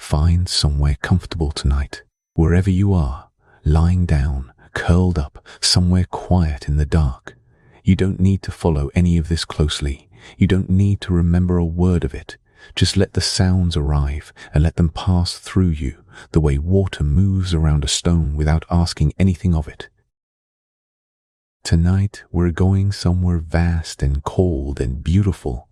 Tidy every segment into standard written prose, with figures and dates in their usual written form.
Find somewhere comfortable tonight, wherever you are, lying down, curled up, somewhere quiet in the dark. You don't need to follow any of this closely. You don't need to remember a word of it. Just let the sounds arrive and let them pass through you, the way water moves around a stone without asking anything of it. Tonight we're going somewhere vast and cold and beautiful.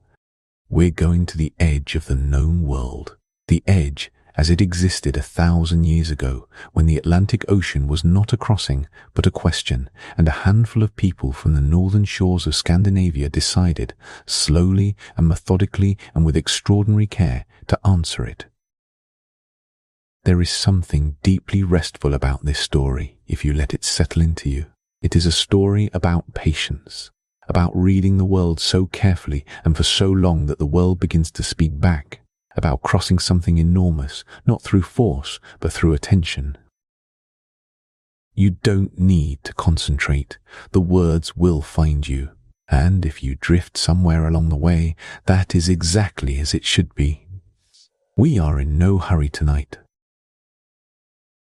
We're going to the edge of the known world, the edge as it existed 1,000 years ago, when the Atlantic Ocean was not a crossing but a question, and a handful of people from the northern shores of Scandinavia decided, slowly and methodically and with extraordinary care, to answer it. There is something deeply restful about this story if you let it settle into you. It is a story about patience, about reading the world so carefully and for so long that the world begins to speak back, about crossing something enormous, not through force, but through attention. You don't need to concentrate. The words will find you. And if you drift somewhere along the way, that is exactly as it should be. We are in no hurry tonight.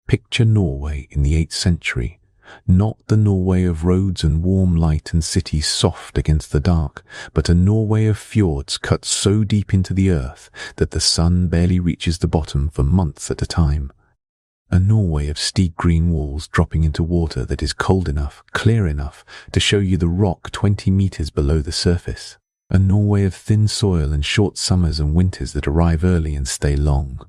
Picture Norway in the 8th century. Not the Norway of roads and warm light and cities soft against the dark, but a Norway of fjords cut so deep into the earth that the sun barely reaches the bottom for months at a time. A Norway of steep green walls dropping into water that is cold enough, clear enough, to show you the rock 20 meters below the surface. A Norway of thin soil and short summers and winters that arrive early and stay long.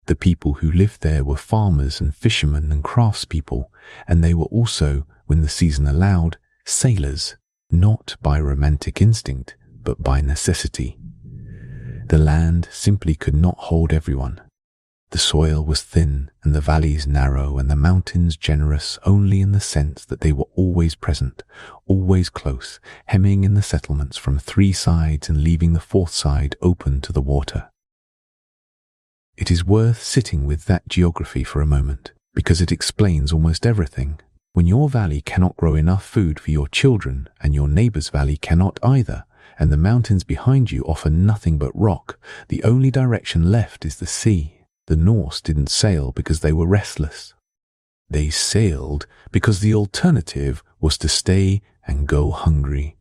The people who lived there were farmers and fishermen and craftspeople, and they were also, when the season allowed, sailors, not by romantic instinct, but by necessity. The land simply could not hold everyone. The soil was thin and the valleys narrow and the mountains generous only in the sense that they were always present, always close, hemming in the settlements from 3 sides and leaving the 4th side open to the water. It is worth sitting with that geography for a moment, because it explains almost everything. When your valley cannot grow enough food for your children, and your neighbor's valley cannot either, and the mountains behind you offer nothing but rock, the only direction left is the sea. The Norse didn't sail because they were restless. They sailed because the alternative was to stay and go hungry.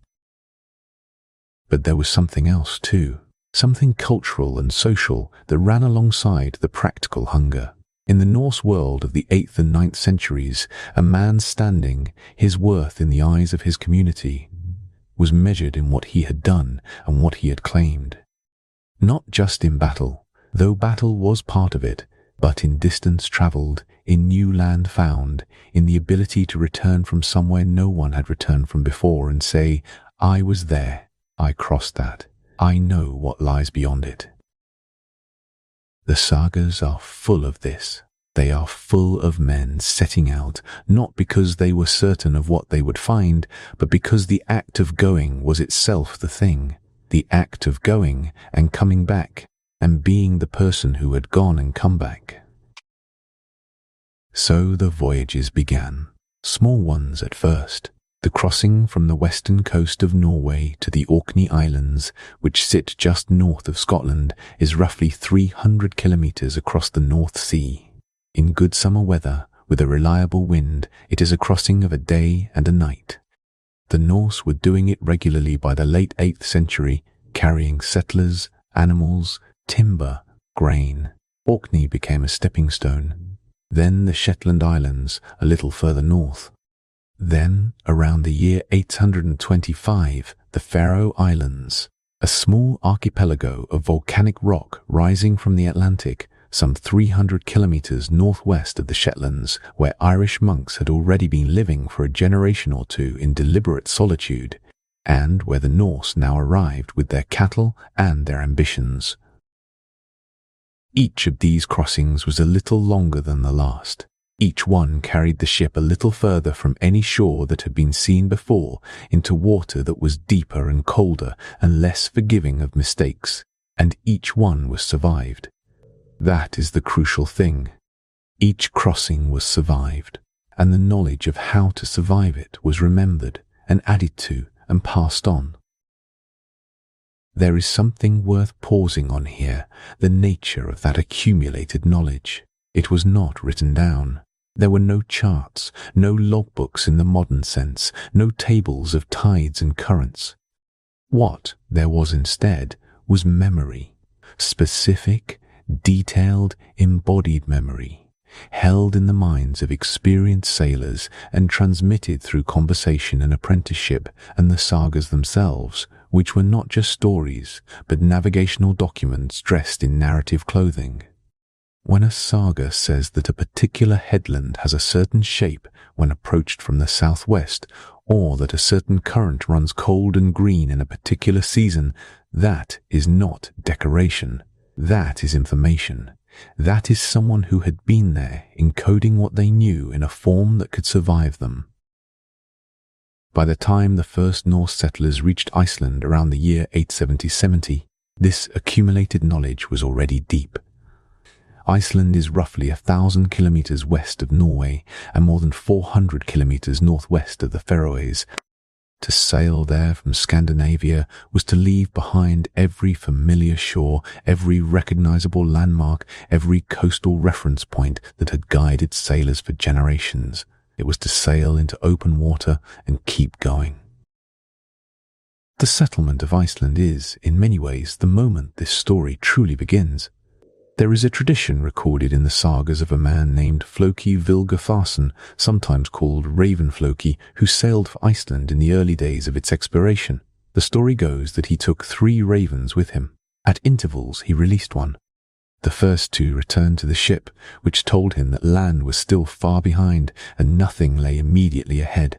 But there was something else too. Something cultural and social that ran alongside the practical hunger. In the Norse world of the 8th and 9th centuries, a man's standing, his worth in the eyes of his community, was measured in what he had done and what he had claimed. Not just in battle, though battle was part of it, but in distance travelled, in new land found, in the ability to return from somewhere no one had returned from before and say, "I was there, I crossed that. I know what lies beyond it." The sagas are full of this. They are full of men setting out, not because they were certain of what they would find, but because the act of going was itself the thing, the act of going and coming back, and being the person who had gone and come back. So the voyages began, small ones at first. The crossing from the western coast of Norway to the Orkney Islands, which sit just north of Scotland, is roughly 300 kilometers across the North Sea. In good summer weather, with a reliable wind, it is a crossing of a day and a night. The Norse were doing it regularly by the late 8th century, carrying settlers, animals, timber, grain. Orkney became a stepping stone. Then the Shetland Islands, a little further north. Then, around the year 825, the Faroe Islands, a small archipelago of volcanic rock rising from the Atlantic, some 300 kilometers northwest of the Shetlands, where Irish monks had already been living for a generation or two in deliberate solitude, and where the Norse now arrived with their cattle and their ambitions. Each of these crossings was a little longer than the last. Each one carried the ship a little further from any shore that had been seen before into water that was deeper and colder and less forgiving of mistakes, and each one was survived. That is the crucial thing. Each crossing was survived, and the knowledge of how to survive it was remembered and added to and passed on. There is something worth pausing on here, the nature of that accumulated knowledge. It was not written down. There were no charts, no logbooks in the modern sense, no tables of tides and currents. What there was instead was memory, specific, detailed, embodied memory, held in the minds of experienced sailors and transmitted through conversation and apprenticeship and the sagas themselves, which were not just stories, but navigational documents dressed in narrative clothing. When a saga says that a particular headland has a certain shape when approached from the southwest, or that a certain current runs cold and green in a particular season, that is not decoration. That is information. That is someone who had been there, encoding what they knew in a form that could survive them. By the time the first Norse settlers reached Iceland around the year 870, this accumulated knowledge was already deep. Iceland is roughly 1,000 kilometers west of Norway and more than 400 kilometers northwest of the Faroes. To sail there from Scandinavia was to leave behind every familiar shore, every recognizable landmark, every coastal reference point that had guided sailors for generations. It was to sail into open water and keep going. The settlement of Iceland is, in many ways, the moment this story truly begins. There is a tradition recorded in the sagas of a man named Floki Vilgefarsson, sometimes called Raven Floki, who sailed for Iceland in the early days of its exploration. The story goes that he took 3 ravens with him. At intervals, he released one. The first 2 returned to the ship, which told him that land was still far behind and nothing lay immediately ahead.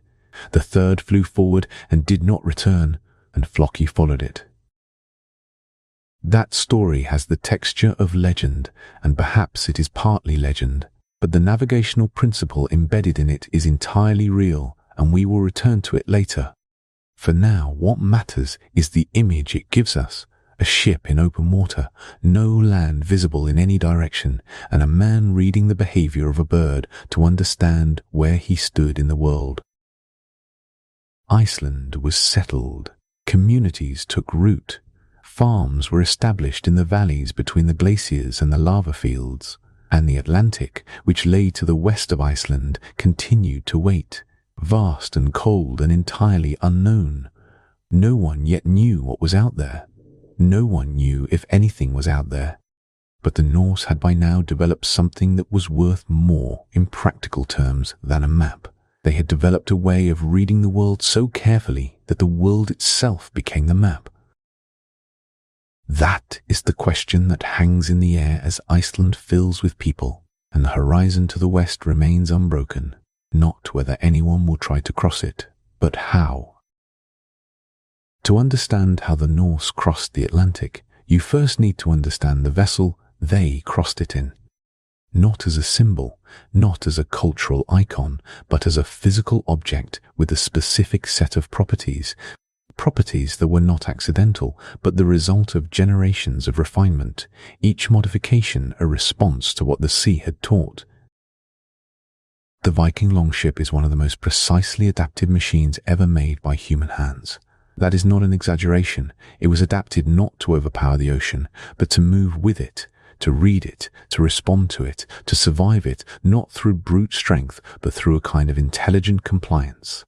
The third flew forward and did not return, and Floki followed it. That story has the texture of legend, and perhaps it is partly legend, but the navigational principle embedded in it is entirely real, and we will return to it later. For now, what matters is the image it gives us: a ship in open water, no land visible in any direction, and a man reading the behavior of a bird to understand where he stood in the world. Iceland was settled. Communities took root. Farms were established in the valleys between the glaciers and the lava fields, and the Atlantic, which lay to the west of Iceland, continued to wait, vast and cold and entirely unknown. No one yet knew what was out there. No one knew if anything was out there. But the Norse had by now developed something that was worth more, in practical terms, than a map. They had developed a way of reading the world so carefully that the world itself became the map. That is the question that hangs in the air as Iceland fills with people, and the horizon to the west remains unbroken, not whether anyone will try to cross it, but how. To understand how the Norse crossed the Atlantic, you first need to understand the vessel they crossed it in. Not as a symbol, not as a cultural icon, but as a physical object with a specific set of properties that were not accidental, but the result of generations of refinement, each modification a response to what the sea had taught. The Viking longship is one of the most precisely adapted machines ever made by human hands. That is not an exaggeration. It was adapted not to overpower the ocean, but to move with it, to read it, to respond to it, to survive it, not through brute strength, but through a kind of intelligent compliance.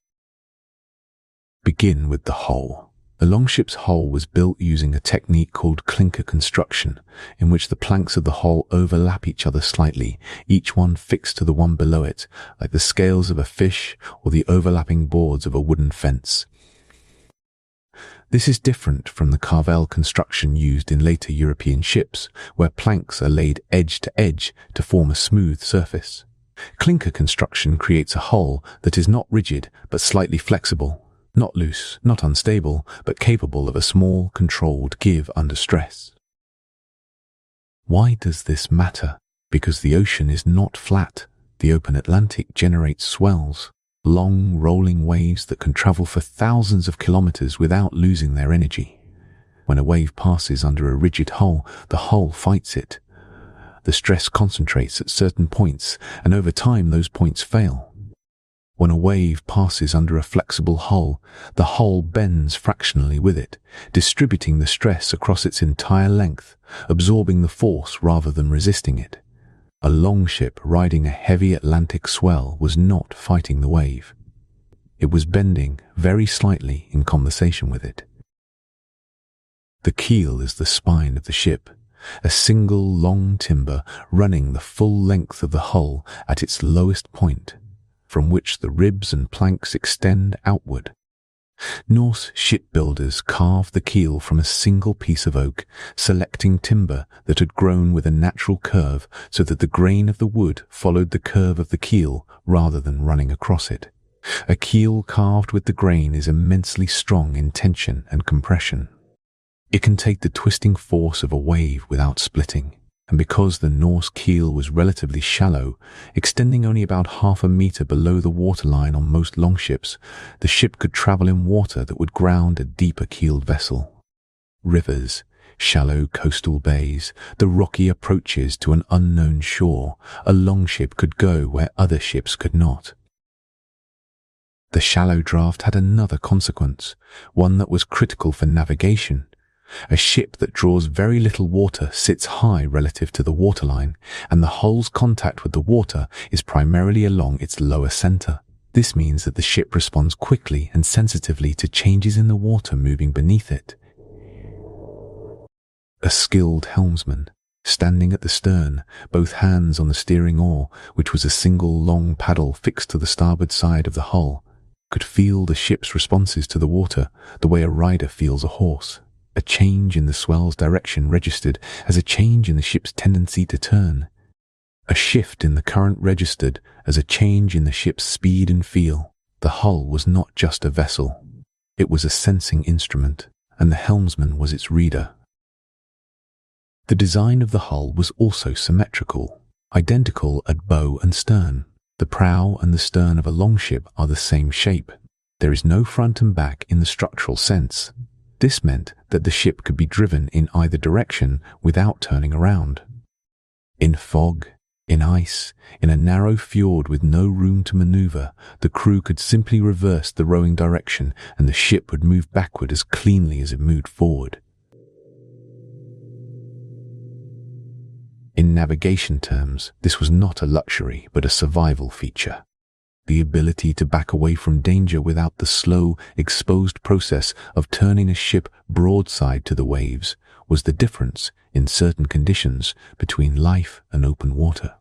Begin with the hull. The longship's hull was built using a technique called clinker construction, in which the planks of the hull overlap each other slightly, each one fixed to the one below it, like the scales of a fish or the overlapping boards of a wooden fence. This is different from the carvel construction used in later European ships, where planks are laid edge to form a smooth surface. Clinker construction creates a hull that is not rigid but slightly flexible. Not loose, not unstable, but capable of a small, controlled give under stress. Why does this matter? Because the ocean is not flat. The open Atlantic generates swells, long, rolling waves that can travel for thousands of kilometers without losing their energy. When a wave passes under a rigid hull, the hull fights it. The stress concentrates at certain points, and over time those points fail. When a wave passes under a flexible hull, the hull bends fractionally with it, distributing the stress across its entire length, absorbing the force rather than resisting it. A longship riding a heavy Atlantic swell was not fighting the wave. It was bending very slightly in conversation with it. The keel is the spine of the ship, a single long timber running the full length of the hull at its lowest point, from which the ribs and planks extend outward. Norse shipbuilders carved the keel from a single piece of oak, selecting timber that had grown with a natural curve so that the grain of the wood followed the curve of the keel rather than running across it. A keel carved with the grain is immensely strong in tension and compression. It can take the twisting force of a wave without splitting, and because the Norse keel was relatively shallow, extending only about half a meter below the waterline on most longships, the ship could travel in water that would ground a deeper keeled vessel. Rivers, shallow coastal bays, the rocky approaches to an unknown shore, a longship could go where other ships could not. The shallow draft had another consequence, one that was critical for navigation. A ship that draws very little water sits high relative to the waterline, and the hull's contact with the water is primarily along its lower center. This means that the ship responds quickly and sensitively to changes in the water moving beneath it. A skilled helmsman, standing at the stern, both hands on the steering oar, which was a single long paddle fixed to the starboard side of the hull, could feel the ship's responses to the water the way a rider feels a horse. A change in the swell's direction registered as a change in the ship's tendency to turn. A shift in the current registered as a change in the ship's speed and feel. The hull was not just a vessel. It was a sensing instrument, and the helmsman was its reader. The design of the hull was also symmetrical, identical at bow and stern. The prow and the stern of a longship are the same shape. There is no front and back in the structural sense. This meant that the ship could be driven in either direction without turning around. In fog, in ice, in a narrow fjord with no room to maneuver, the crew could simply reverse the rowing direction and the ship would move backward as cleanly as it moved forward. In navigation terms, this was not a luxury but a survival feature. The ability to back away from danger without the slow, exposed process of turning a ship broadside to the waves was the difference, in certain conditions, between life and open water.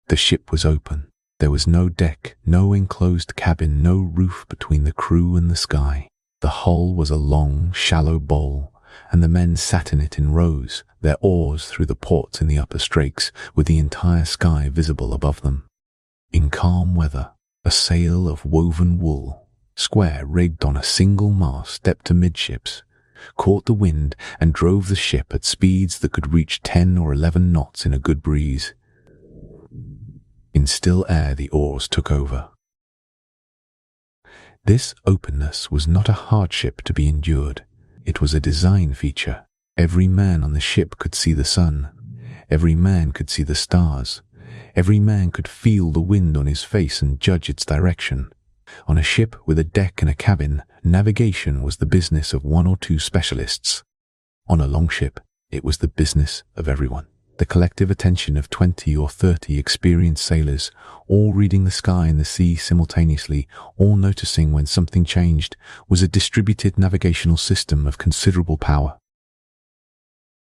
The ship was open. There was no deck, no enclosed cabin, no roof between the crew and the sky. The hull was a long, shallow bowl, and the men sat in it in rows, their oars through the ports in the upper strakes, with the entire sky visible above them. In calm weather, a sail of woven wool, square rigged on a single mast, stepped amidships, caught the wind and drove the ship at speeds that could reach 10 or 11 knots in a good breeze. In still air the oars took over. This openness was not a hardship to be endured. It was a design feature. Every man on the ship could see the sun. Every man could see the stars. Every man could feel the wind on his face and judge its direction. On a ship with a deck and a cabin, navigation was the business of one or two specialists. On a longship, it was the business of everyone. The collective attention of 20 or 30 experienced sailors, all reading the sky and the sea simultaneously, all noticing when something changed, was a distributed navigational system of considerable power.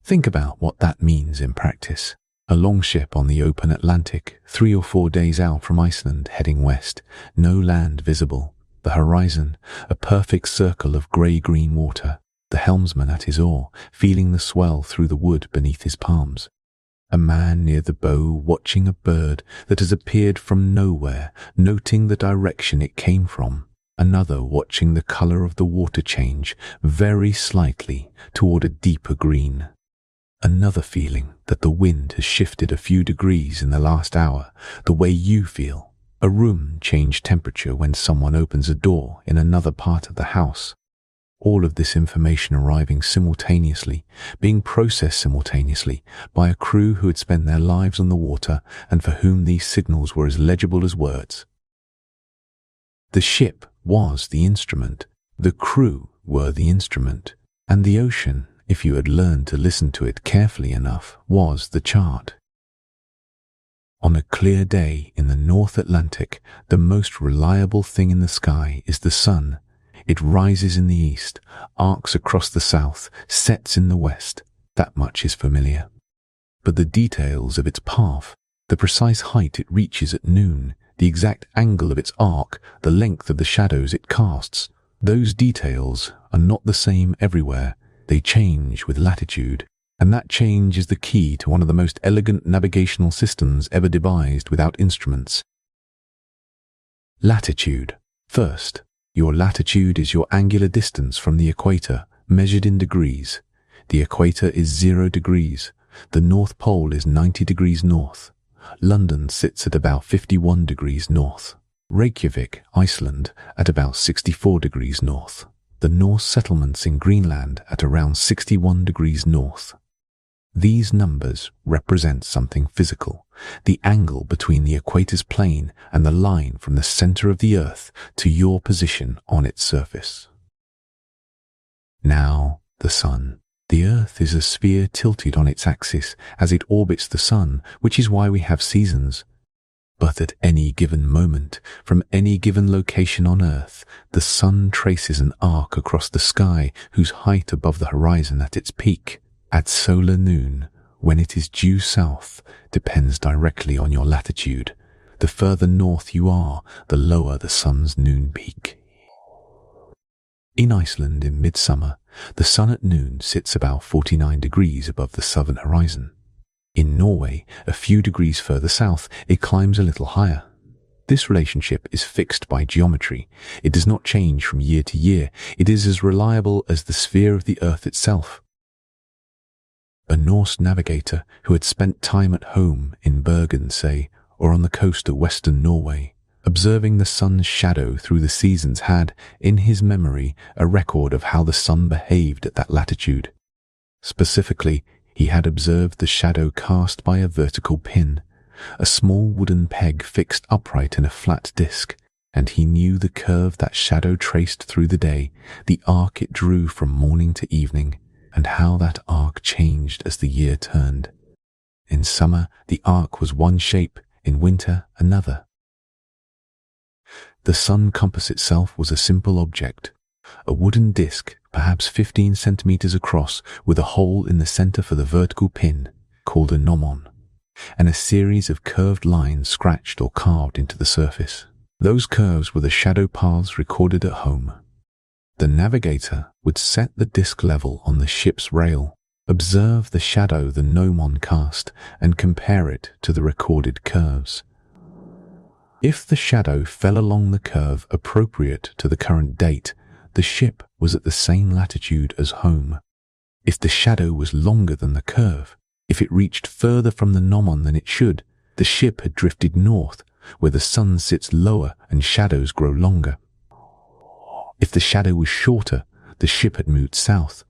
Think about what that means in practice. A longship on the open Atlantic, 3 or 4 days out from Iceland, heading west, no land visible, the horizon, a perfect circle of grey-green water, the helmsman at his oar, feeling the swell through the wood beneath his palms. A man near the bow watching a bird that has appeared from nowhere, noting the direction it came from. Another watching the colour of the water change very slightly toward a deeper green. Another feeling that the wind has shifted a few degrees in the last hour, the way you feel. A room change temperature when someone opens a door in another part of the house. All of this information arriving simultaneously, being processed simultaneously by a crew who had spent their lives on the water and for whom these signals were as legible as words. The ship was the instrument, the crew were the instrument, and the ocean, if you had learned to listen to it carefully enough, was the chart. On a clear day in the North Atlantic, the most reliable thing in the sky is the sun. It rises in the east, arcs across the south, sets in the west. That much is familiar. But the details of its path, the precise height it reaches at noon, the exact angle of its arc, the length of the shadows it casts, those details are not the same everywhere. They change with latitude, and that change is the key to one of the most elegant navigational systems ever devised without instruments. Latitude. First, your latitude is your angular distance from the equator, measured in degrees. The equator is 0 degrees. The North Pole is 90 degrees north. London sits at about 51 degrees north. Reykjavik, Iceland, at about 64 degrees north. The Norse settlements in Greenland at around 61 degrees north. These numbers represent something physical, the angle between the equator's plane and the line from the center of the Earth to your position on its surface. Now, the sun. The Earth is a sphere tilted on its axis as it orbits the sun, which is why we have seasons. But at any given moment, from any given location on Earth, the sun traces an arc across the sky whose height above the horizon at its peak, at solar noon, when it is due south, depends directly on your latitude. The further north you are, the lower the sun's noon peak. In Iceland in midsummer, the sun at noon sits about 49 degrees above the southern horizon. In Norway, a few degrees further south, it climbs a little higher. This relationship is fixed by geometry. It does not change from year to year. It is as reliable as the sphere of the Earth itself. A Norse navigator who had spent time at home in Bergen, say, or on the coast of western Norway, observing the sun's shadow through the seasons had, in his memory, a record of how the sun behaved at that latitude. Specifically, he had observed the shadow cast by a vertical pin, a small wooden peg fixed upright in a flat disc, and he knew the curve that shadow traced through the day, the arc it drew from morning to evening, and how that arc changed as the year turned. In summer, the arc was one shape, in winter, another. The sun compass itself was a simple object, a wooden disc, perhaps 15 centimeters across, with a hole in the center for the vertical pin, called a gnomon, and a series of curved lines scratched or carved into the surface. Those curves were the shadow paths recorded at home. The navigator would set the disc level on the ship's rail, observe the shadow the gnomon cast, and compare it to the recorded curves. If the shadow fell along the curve appropriate to the current date, the ship was at the same latitude as home. If the shadow was longer than the curve, if it reached further from the gnomon than it should, the ship had drifted north, where the sun sits lower and shadows grow longer. If the shadow was shorter, the ship had moved south.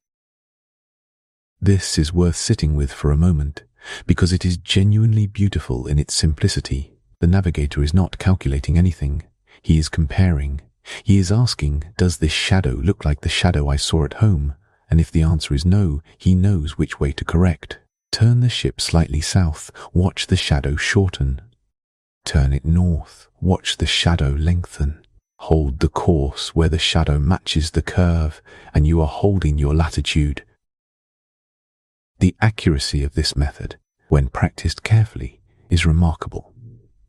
This is worth sitting with for a moment, because it is genuinely beautiful in its simplicity. The navigator is not calculating anything. He is comparing. He is asking, does this shadow look like the shadow I saw at home? And if the answer is no, he knows which way to correct. Turn the ship slightly south, watch the shadow shorten. Turn it north, watch the shadow lengthen. Hold the course where the shadow matches the curve, and you are holding your latitude. The accuracy of this method, when practiced carefully, is remarkable.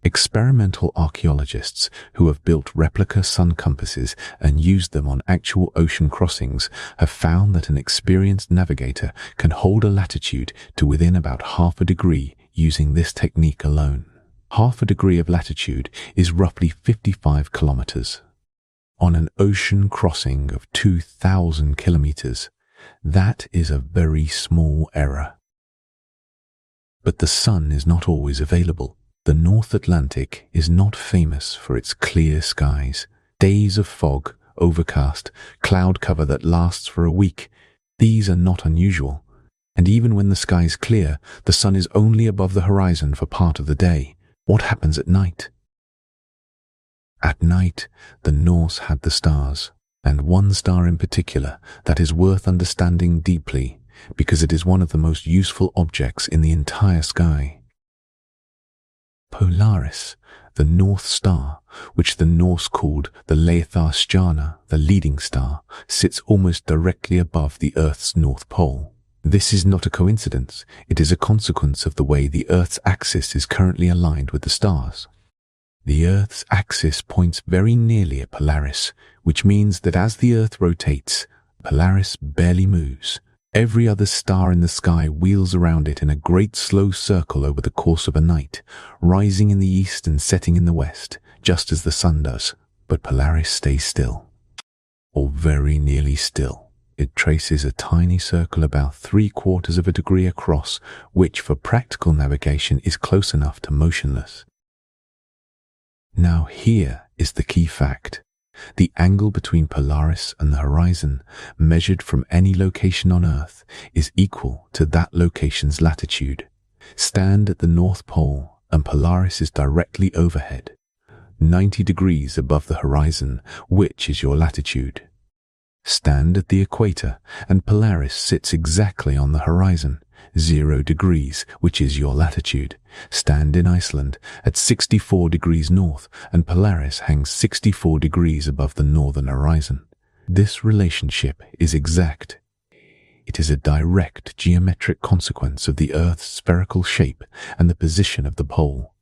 Experimental archaeologists who have built replica sun compasses and used them on actual ocean crossings have found that an experienced navigator can hold a latitude to within about half a degree using this technique alone. Half a degree of latitude is roughly 55 kilometers. On an ocean crossing of 2,000 kilometers, that is a very small error. But the sun is not always available. The North Atlantic is not famous for its clear skies. Days of fog, overcast, cloud cover that lasts for a week, these are not unusual. And even when the sky is clear, the sun is only above the horizon for part of the day. What happens at night? At night, the Norse had the stars, and one star in particular that is worth understanding deeply because it is one of the most useful objects in the entire sky. Polaris, the North Star, which the Norse called the Stjärna, the leading star, sits almost directly above the Earth's North Pole. This is not a coincidence, it is a consequence of the way the Earth's axis is currently aligned with the stars. The Earth's axis points very nearly at Polaris, which means that as the Earth rotates, Polaris barely moves. Every other star in the sky wheels around it in a great slow circle over the course of a night, rising in the east and setting in the west, just as the sun does. But Polaris stays still, or very nearly still. It traces a tiny circle about 3/4 of a degree across, which for practical navigation is close enough to motionless. Now here is the key fact. The angle between Polaris and the horizon, measured from any location on Earth, is equal to that location's latitude. Stand at the North Pole and Polaris is directly overhead, 90 degrees above the horizon, which is your latitude. Stand at the equator and Polaris sits exactly on the horizon, 0 degrees, which is your latitude. Stand in Iceland at 64 degrees north and Polaris hangs 64 degrees above the northern horizon. This relationship is exact. It is a direct geometric consequence of the Earth's spherical shape and the position of the pole.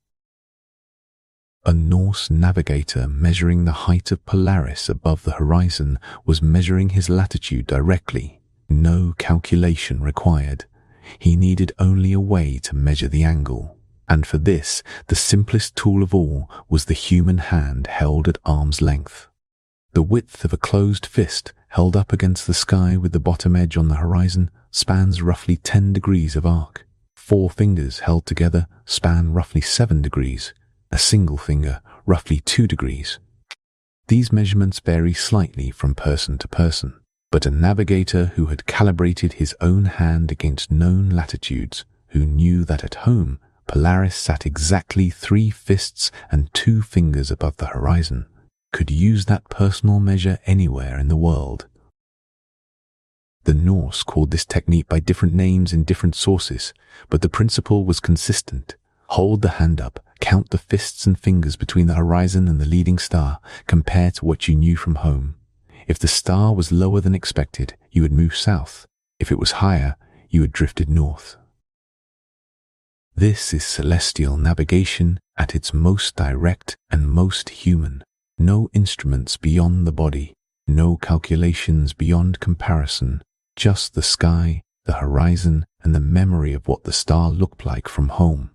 A Norse navigator measuring the height of Polaris above the horizon was measuring his latitude directly. No calculation required. He needed only a way to measure the angle. And for this, the simplest tool of all was the human hand held at arm's length. The width of a closed fist held up against the sky with the bottom edge on the horizon spans roughly 10 degrees of arc. 4 fingers held together span roughly 7 degrees. A single finger, roughly 2 degrees. These measurements vary slightly from person to person, but a navigator who had calibrated his own hand against known latitudes, who knew that at home Polaris sat exactly 3 fists and 2 fingers above the horizon, could use that personal measure anywhere in the world. The Norse called this technique by different names in different sources, but the principle was consistent. Hold the hand up, count the fists and fingers between the horizon and the leading star, compare to what you knew from home. If the star was lower than expected, you would move south. If it was higher, you had drifted north. This is celestial navigation at its most direct and most human. No instruments beyond the body, no calculations beyond comparison, just the sky, the horizon, and the memory of what the star looked like from home.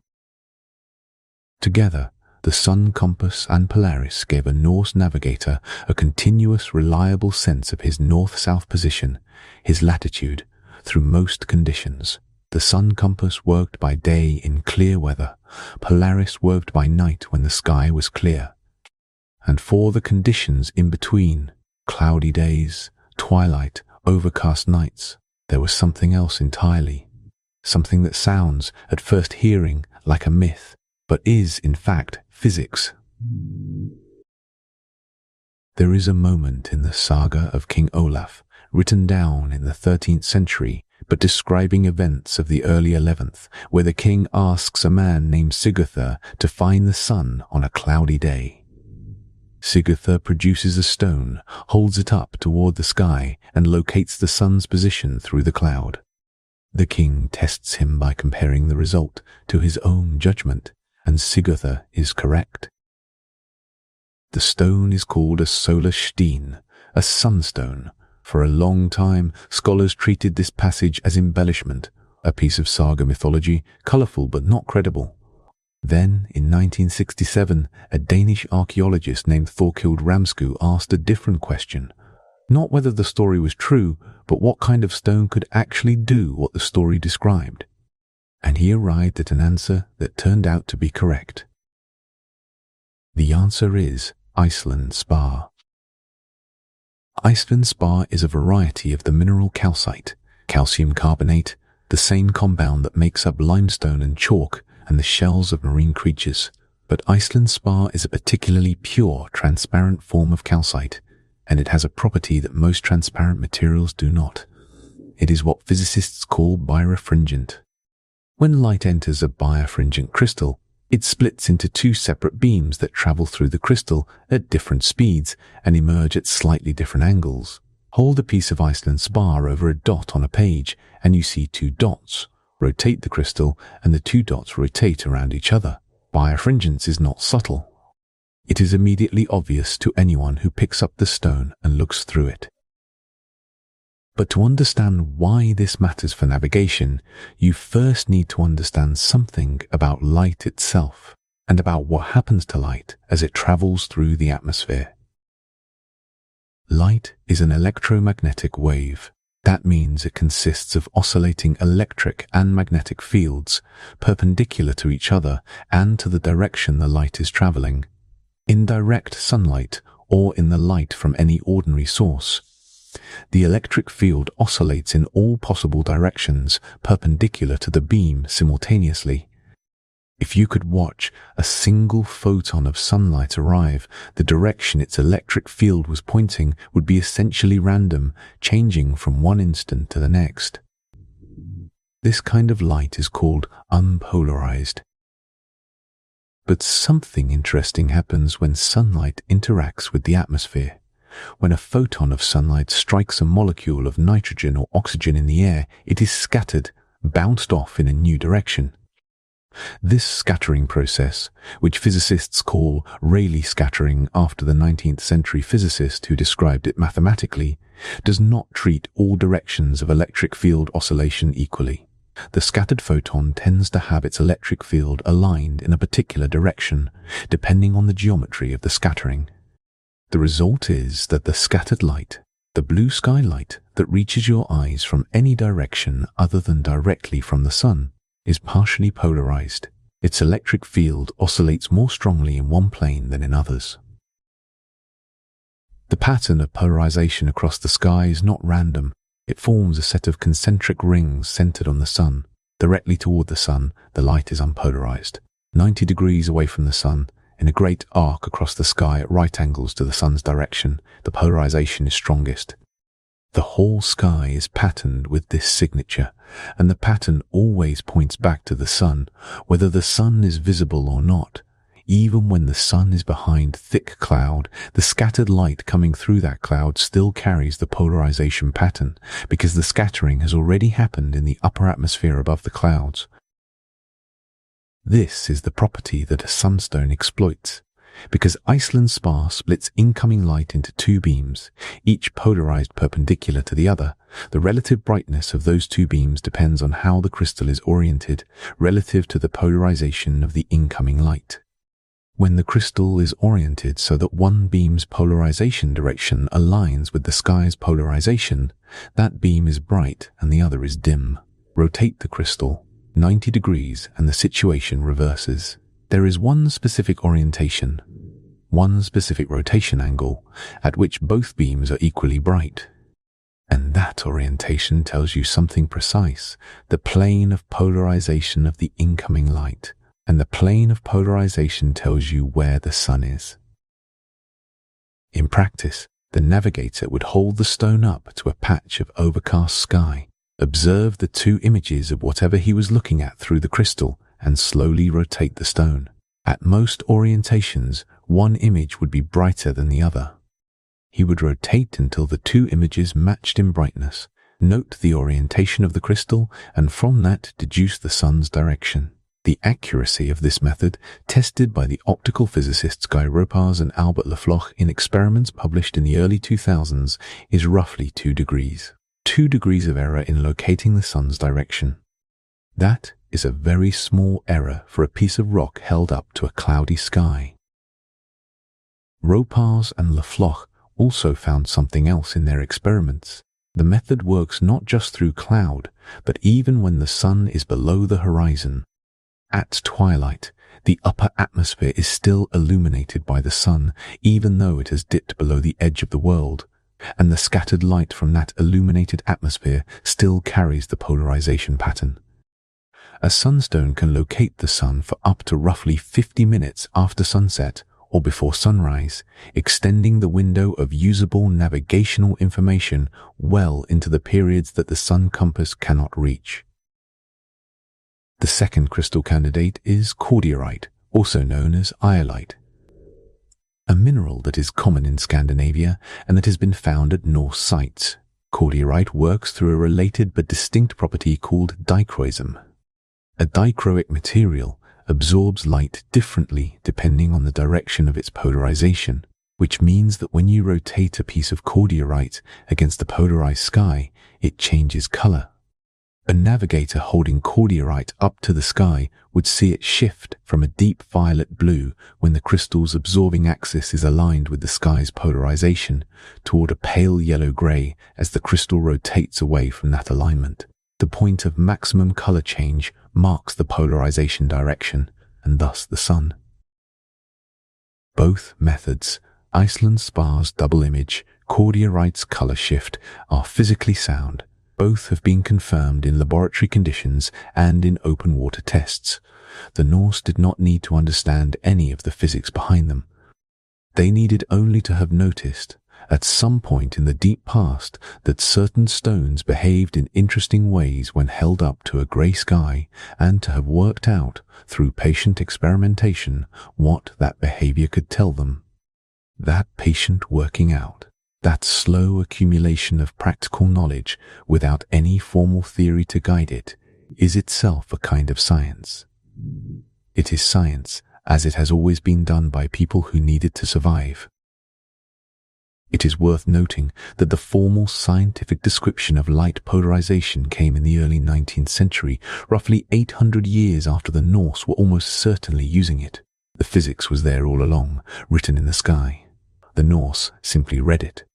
Together, the sun compass and Polaris gave a Norse navigator a continuous, reliable sense of his north-south position, his latitude, through most conditions. The sun compass worked by day in clear weather, Polaris worked by night when the sky was clear. And for the conditions in between, cloudy days, twilight, overcast nights, there was something else entirely. Something that sounds, at first hearing, like a myth, but is, in fact, physics. There is a moment in the saga of King Olaf, written down in the 13th century, but describing events of the early 11th, where the king asks a man named Sigurður to find the sun on a cloudy day. Sigurður produces a stone, holds it up toward the sky, and locates the sun's position through the cloud. The king tests him by comparing the result to his own judgment, and Sigurður is correct. The stone is called a solar stein, a sunstone. For a long time, scholars treated this passage as embellishment, a piece of saga mythology, colourful but not credible. Then, in 1967, a Danish archaeologist named Thorkild Ramsku asked a different question. Not whether the story was true, but what kind of stone could actually do what the story described. And he arrived at an answer that turned out to be correct. The answer is Iceland spar. Iceland spar is a variety of the mineral calcite, calcium carbonate, the same compound that makes up limestone and chalk and the shells of marine creatures. But Iceland spar is a particularly pure, transparent form of calcite, and it has a property that most transparent materials do not. It is what physicists call birefringent. When light enters a birefringent crystal, it splits into two separate beams that travel through the crystal at different speeds and emerge at slightly different angles. Hold a piece of Iceland spar over a dot on a page, and you see two dots. Rotate the crystal, and the two dots rotate around each other. Birefringence is not subtle. It is immediately obvious to anyone who picks up the stone and looks through it. But to understand why this matters for navigation, you first need to understand something about light itself and about what happens to light as it travels through the atmosphere. Light is an electromagnetic wave. That means it consists of oscillating electric and magnetic fields perpendicular to each other and to the direction the light is traveling. In direct sunlight or in the light from any ordinary source, the electric field oscillates in all possible directions perpendicular to the beam simultaneously. If you could watch a single photon of sunlight arrive, the direction its electric field was pointing would be essentially random, changing from one instant to the next. This kind of light is called unpolarized. But something interesting happens when sunlight interacts with the atmosphere. When a photon of sunlight strikes a molecule of nitrogen or oxygen in the air, it is scattered, bounced off in a new direction. This scattering process, which physicists call Rayleigh scattering after the 19th century physicist who described it mathematically, does not treat all directions of electric field oscillation equally. The scattered photon tends to have its electric field aligned in a particular direction, depending on the geometry of the scattering. The result is that the scattered light, the blue sky light that reaches your eyes from any direction other than directly from the sun, is partially polarized. Its electric field oscillates more strongly in one plane than in others. The pattern of polarization across the sky is not random. It forms a set of concentric rings centered on the sun. Directly toward the sun, the light is unpolarized. 90 degrees away from the sun, in a great arc across the sky at right angles to the sun's direction, the polarization is strongest. The whole sky is patterned with this signature, and the pattern always points back to the sun, whether the sun is visible or not. Even when the sun is behind thick cloud, the scattered light coming through that cloud still carries the polarization pattern, because the scattering has already happened in the upper atmosphere above the clouds. This is the property that a sunstone exploits. Because Iceland spar splits incoming light into two beams, each polarized perpendicular to the other, the relative brightness of those two beams depends on how the crystal is oriented relative to the polarization of the incoming light. When the crystal is oriented so that one beam's polarization direction aligns with the sky's polarization, that beam is bright and the other is dim. Rotate the crystal 90 degrees and the situation reverses. There is one specific orientation, one specific rotation angle, at which both beams are equally bright. And that orientation tells you something precise, the plane of polarization of the incoming light, and the plane of polarization tells you where the sun is. In practice, the navigator would hold the stone up to a patch of overcast sky, observe the two images of whatever he was looking at through the crystal, and slowly rotate the stone. At most orientations, one image would be brighter than the other. He would rotate until the two images matched in brightness, note the orientation of the crystal, and from that deduce the sun's direction. The accuracy of this method, tested by the optical physicists Guy Ropars and Albert Lafloch in experiments published in the early 2000s, is roughly 2 degrees. 2 degrees of error in locating the sun's direction. That is a very small error for a piece of rock held up to a cloudy sky. Ropars and Lafloch also found something else in their experiments. The method works not just through cloud, but even when the sun is below the horizon. At twilight, the upper atmosphere is still illuminated by the sun, even though it has dipped below the edge of the world, and the scattered light from that illuminated atmosphere still carries the polarization pattern. A sunstone can locate the sun for up to roughly 50 minutes after sunset or before sunrise, extending the window of usable navigational information well into the periods that the sun compass cannot reach. The second crystal candidate is cordierite, also known as iolite, a mineral that is common in Scandinavia and that has been found at Norse sites. Cordierite works through a related but distinct property called dichroism. A dichroic material absorbs light differently depending on the direction of its polarization, which means that when you rotate a piece of cordierite against the polarized sky, it changes color. A navigator holding cordierite up to the sky would see it shift from a deep violet blue when the crystal's absorbing axis is aligned with the sky's polarization toward a pale yellow-gray as the crystal rotates away from that alignment. The point of maximum color change marks the polarization direction, and thus the sun. Both methods, Iceland Spar's double image, cordierite's color shift, are physically sound. Both have been confirmed in laboratory conditions and in open water tests. The Norse did not need to understand any of the physics behind them. They needed only to have noticed, at some point in the deep past, that certain stones behaved in interesting ways when held up to a grey sky, and to have worked out, through patient experimentation, what that behavior could tell them. That patient working out, that slow accumulation of practical knowledge without any formal theory to guide it, is itself a kind of science. It is science as it has always been done by people who needed to survive. It is worth noting that the formal scientific description of light polarization came in the early 19th century, roughly 800 years after the Norse were almost certainly using it. The physics was there all along, written in the sky. The Norse simply read it.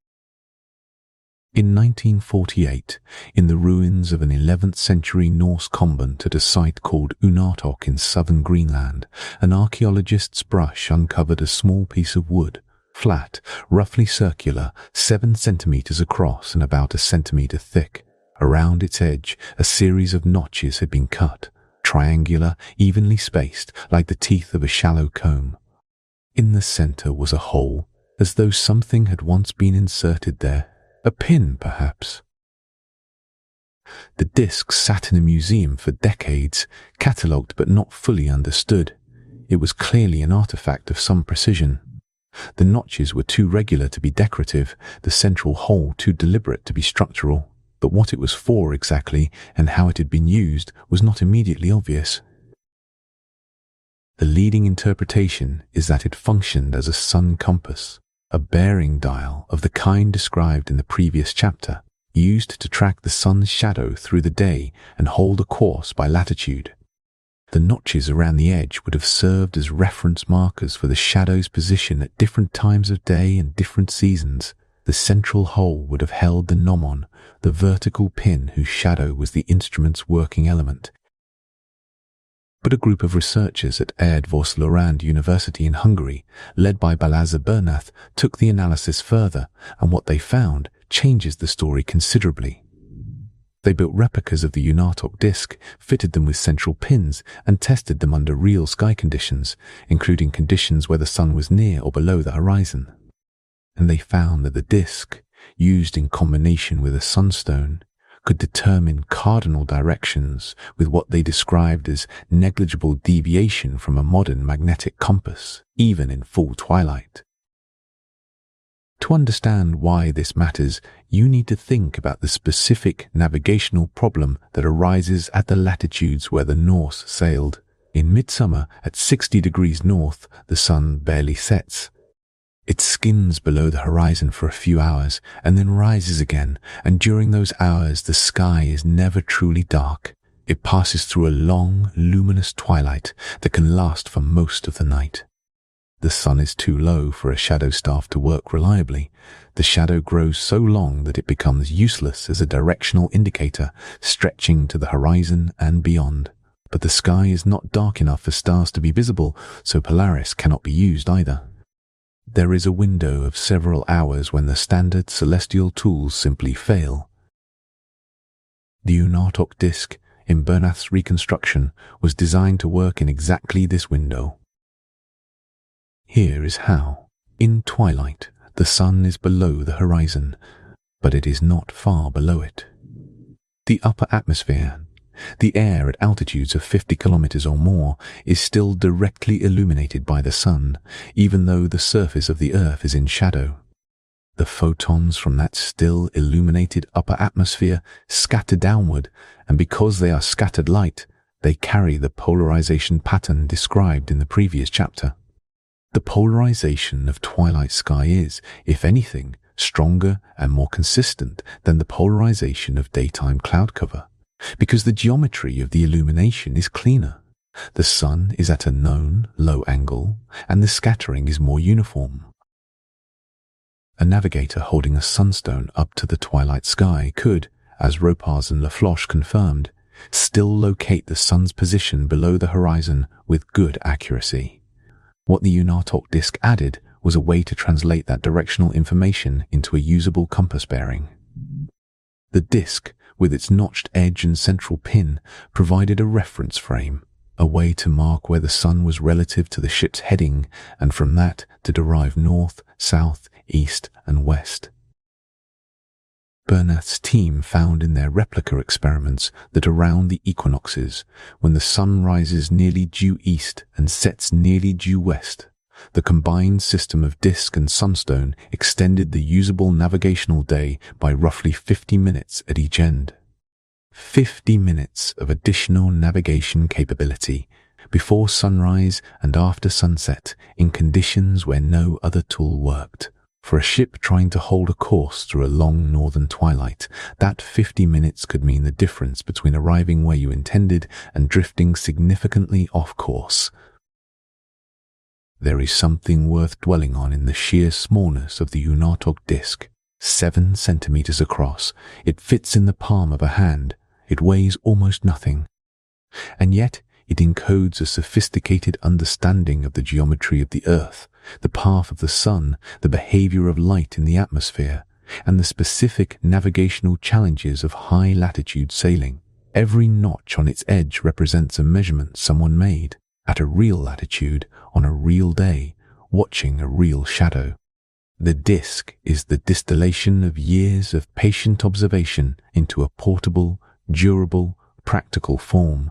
In 1948, in the ruins of an 11th century Norse convent at a site called Unhurried in southern Greenland, an archaeologist's brush uncovered a small piece of wood, flat, roughly circular, 7 centimeters across and about a centimeter thick. Around its edge, a series of notches had been cut, triangular, evenly spaced, like the teeth of a shallow comb. In the center was a hole, as though something had once been inserted there. A pin, perhaps. The disc sat in a museum for decades, catalogued but not fully understood. It was clearly an artifact of some precision. The notches were too regular to be decorative, the central hole too deliberate to be structural, but what it was for exactly and how it had been used was not immediately obvious. The leading interpretation is that it functioned as a sun compass, a bearing dial of the kind described in the previous chapter, used to track the sun's shadow through the day and hold a course by latitude. The notches around the edge would have served as reference markers for the shadow's position at different times of day and different seasons. The central hole would have held the gnomon, the vertical pin whose shadow was the instrument's working element. But a group of researchers at Erdős University in Hungary, led by Balázs Bernath, took the analysis further, and what they found changes the story considerably. They built replicas of the Unhurried disk, fitted them with central pins, and tested them under real sky conditions, including conditions where the sun was near or below the horizon. And they found that the disk, used in combination with a sunstone, could determine cardinal directions with what they described as negligible deviation from a modern magnetic compass, even in full twilight. To understand why this matters, you need to think about the specific navigational problem that arises at the latitudes where the Norse sailed. In midsummer, at 60 degrees north, the sun barely sets. It skims below the horizon for a few hours and then rises again, and during those hours the sky is never truly dark. It passes through a long, luminous twilight that can last for most of the night. The sun is too low for a shadow staff to work reliably. The shadow grows so long that it becomes useless as a directional indicator, stretching to the horizon and beyond. But the sky is not dark enough for stars to be visible, so Polaris cannot be used either. There is a window of several hours when the standard celestial tools simply fail. The Unhurried disk, in Bernath's reconstruction was designed to work in exactly this window. Here is how. In twilight, the sun is below the horizon, but it is not far below it. The upper atmosphere, the air at altitudes of 50 kilometers or more, is still directly illuminated by the sun, even though the surface of the Earth is in shadow. The photons from that still illuminated upper atmosphere scatter downward, and because they are scattered light, they carry the polarization pattern described in the previous chapter. The polarization of twilight sky is, if anything, stronger and more consistent than the polarization of daytime cloud cover, because the geometry of the illumination is cleaner. The sun is at a known low angle, and the scattering is more uniform. A navigator holding a sunstone up to the twilight sky could, as Ropars and Lafloche confirmed, still locate the sun's position below the horizon with good accuracy. What the Unartok disk added was a way to translate that directional information into a usable compass bearing. The disk, with its notched edge and central pin, provided a reference frame, a way to mark where the sun was relative to the ship's heading, and from that to derive north, south, east, and west. Bernath's team found in their replica experiments that around the equinoxes, when the sun rises nearly due east and sets nearly due west, the combined system of disk and sunstone extended the usable navigational day by roughly 50 minutes at each end. 50 minutes of additional navigation capability before sunrise and after sunset in conditions where no other tool worked. For a ship trying to hold a course through a long northern twilight, that 50 minutes could mean the difference between arriving where you intended and drifting significantly off course. There is something worth dwelling on in the sheer smallness of the Unartok disk. 7 centimeters across, it fits in the palm of a hand, it weighs almost nothing. And yet, it encodes a sophisticated understanding of the geometry of the Earth, the path of the sun, the behavior of light in the atmosphere, and the specific navigational challenges of high-latitude sailing. Every notch on its edge represents a measurement someone made, at a real latitude, on a real day, watching a real shadow. The disk is the distillation of years of patient observation into a portable, durable, practical form.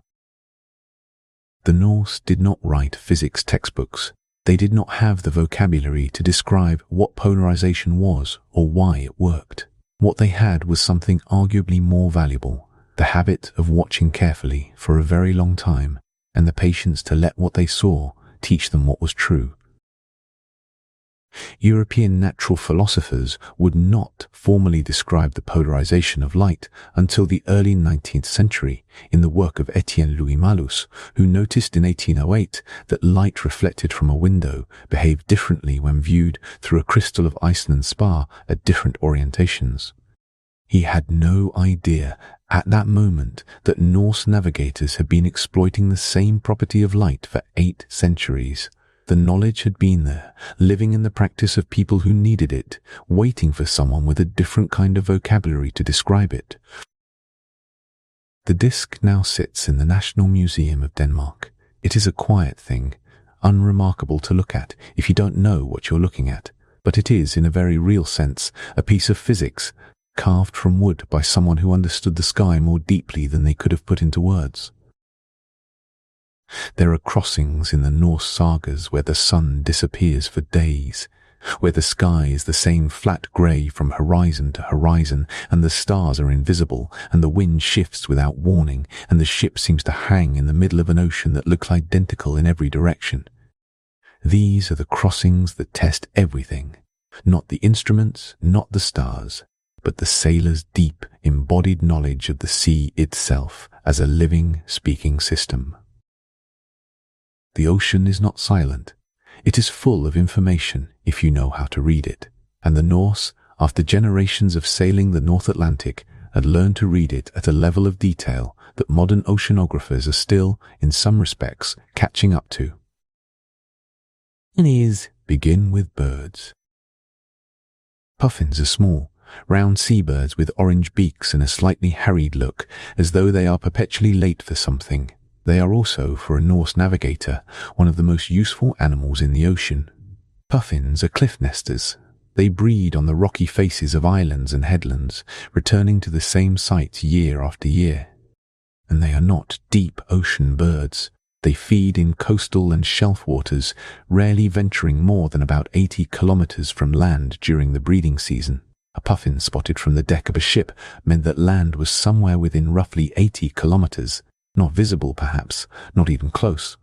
The Norse did not write physics textbooks. They did not have the vocabulary to describe what polarization was or why it worked. What they had was something arguably more valuable, the habit of watching carefully for a very long time, and the patience to let what they saw teach them what was true. European natural philosophers would not formally describe the polarization of light until the early 19th century in the work of Étienne Louis Malus, who noticed in 1808 that light reflected from a window behaved differently when viewed through a crystal of Iceland spar at different orientations. He had no idea at that moment that Norse navigators had been exploiting the same property of light for 8 centuries. The knowledge had been there, living in the practice of people who needed it, waiting for someone with a different kind of vocabulary to describe it. The disk now sits in the National Museum of Denmark. It is a quiet thing, unremarkable to look at if you don't know what you're looking at, but it is, in a very real sense, a piece of physics, carved from wood by someone who understood the sky more deeply than they could have put into words. There are crossings in the Norse sagas where the sun disappears for days, where the sky is the same flat grey from horizon to horizon, and the stars are invisible, and the wind shifts without warning, and the ship seems to hang in the middle of an ocean that looks identical in every direction. These are the crossings that test everything, not the instruments, not the stars, but the sailor's deep, embodied knowledge of the sea itself as a living, speaking system. The ocean is not silent. It is full of information if you know how to read it. And the Norse, after generations of sailing the North Atlantic, had learned to read it at a level of detail that modern oceanographers are still, in some respects, catching up to. Begin with birds. Puffins are small, round seabirds with orange beaks and a slightly harried look, as though they are perpetually late for something. They are also, for a Norse navigator, one of the most useful animals in the ocean. Puffins are cliff nesters. They breed on the rocky faces of islands and headlands, returning to the same sites year after year. And they are not deep ocean birds. They feed in coastal and shelf waters, rarely venturing more than about 80 kilometers from land during the breeding season. A puffin spotted from the deck of a ship meant that land was somewhere within roughly 80 kilometers, not visible perhaps, not even close,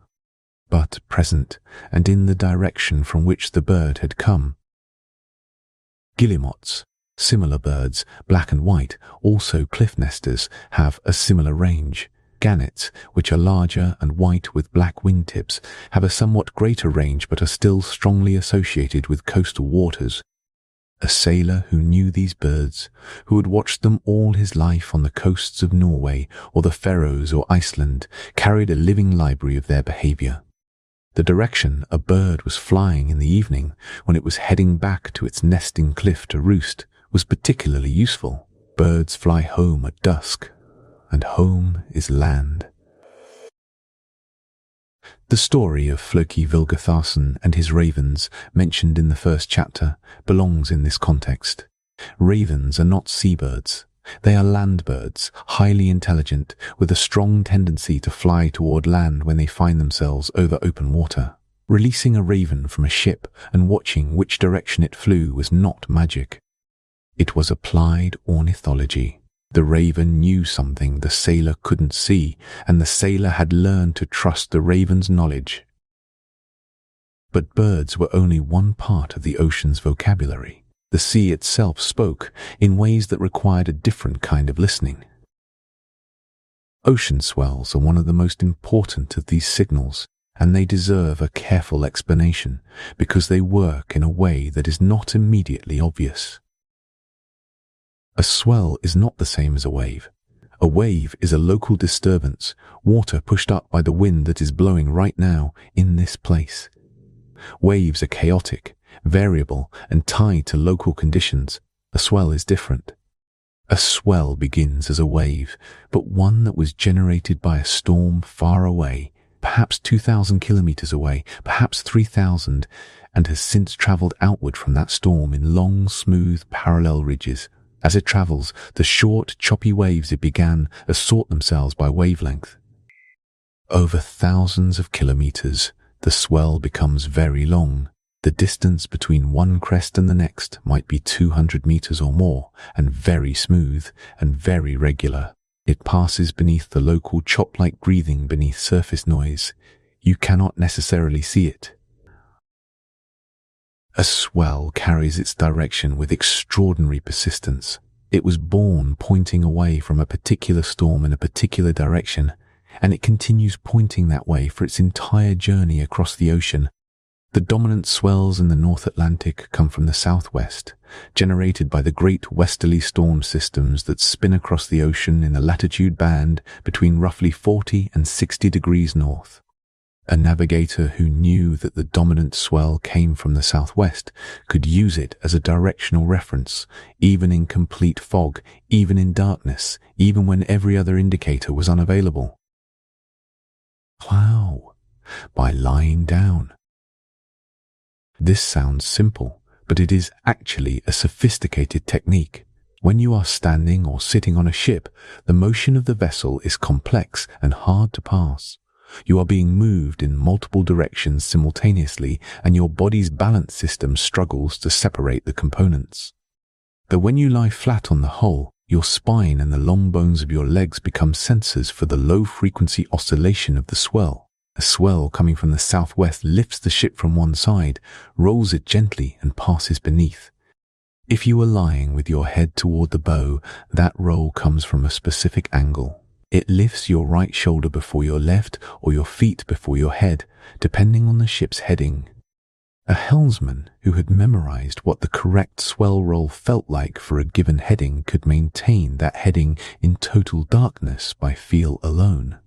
but present and in the direction from which the bird had come. Guillemots, similar birds, black and white, also cliff nesters, have a similar range. Gannets, which are larger and white with black wingtips, have a somewhat greater range but are still strongly associated with coastal waters. A sailor who knew these birds, who had watched them all his life on the coasts of Norway or the Faroes or Iceland, carried a living library of their behavior. The direction a bird was flying in the evening, when it was heading back to its nesting cliff to roost, was particularly useful. Birds fly home at dusk, and home is land. The story of Floki Vilgatharson and his ravens, mentioned in the first chapter, belongs in this context. Ravens are not seabirds. They are land birds, highly intelligent, with a strong tendency to fly toward land when they find themselves over open water. Releasing a raven from a ship and watching which direction it flew was not magic. It was applied ornithology. The raven knew something the sailor couldn't see, and the sailor had learned to trust the raven's knowledge. But birds were only one part of the ocean's vocabulary. The sea itself spoke in ways that required a different kind of listening. Ocean swells are one of the most important of these signals, and they deserve a careful explanation because they work in a way that is not immediately obvious. A swell is not the same as a wave. A wave is a local disturbance, water pushed up by the wind that is blowing right now in this place. Waves are chaotic, variable, and tied to local conditions. A swell is different. A swell begins as a wave, but one that was generated by a storm far away, perhaps 2,000 kilometers away, perhaps 3,000, and has since traveled outward from that storm in long, smooth, parallel ridges. As it travels, the short, choppy waves it began assort themselves by wavelength. Over thousands of kilometers, the swell becomes very long. The distance between one crest and the next might be 200 meters or more, and very smooth and very regular. It passes beneath the local chop-like breathing beneath surface noise. You cannot necessarily see it. A swell carries its direction with extraordinary persistence. It was born pointing away from a particular storm in a particular direction, and it continues pointing that way for its entire journey across the ocean. The dominant swells in the North Atlantic come from the southwest, generated by the great westerly storm systems that spin across the ocean in a latitude band between roughly 40 and 60 degrees north. A navigator who knew that the dominant swell came from the southwest could use it as a directional reference, even in complete fog, even in darkness, even when every other indicator was unavailable. How? By lying down. This sounds simple, but it is actually a sophisticated technique. When you are standing or sitting on a ship, the motion of the vessel is complex and hard to pass. You are being moved in multiple directions simultaneously, and your body's balance system struggles to separate the components. But when you lie flat on the hull, your spine and the long bones of your legs become sensors for the low-frequency oscillation of the swell. A swell coming from the southwest lifts the ship from one side, rolls it gently, and passes beneath. If you are lying with your head toward the bow, that roll comes from a specific angle. It lifts your right shoulder before your left or your feet before your head, depending on the ship's heading. A helmsman who had memorized what the correct swell roll felt like for a given heading could maintain that heading in total darkness by feel alone.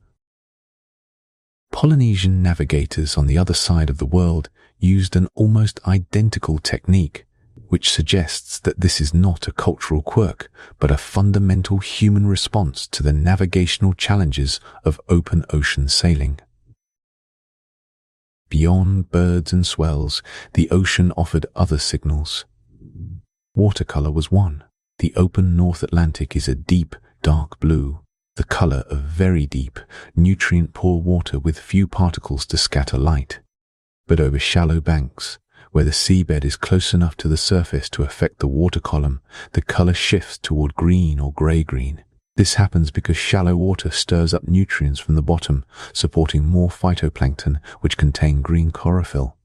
Polynesian navigators on the other side of the world used an almost identical technique. which suggests that this is not a cultural quirk, but a fundamental human response to the navigational challenges of open ocean sailing. Beyond birds and swells, the ocean offered other signals. Watercolor was one. The open North Atlantic is a deep, dark blue, the color of very deep, nutrient-poor water with few particles to scatter light. But over shallow banks, where the seabed is close enough to the surface to affect the water column, the color shifts toward green or gray-green. This happens because shallow water stirs up nutrients from the bottom, supporting more phytoplankton which contain green chlorophyll.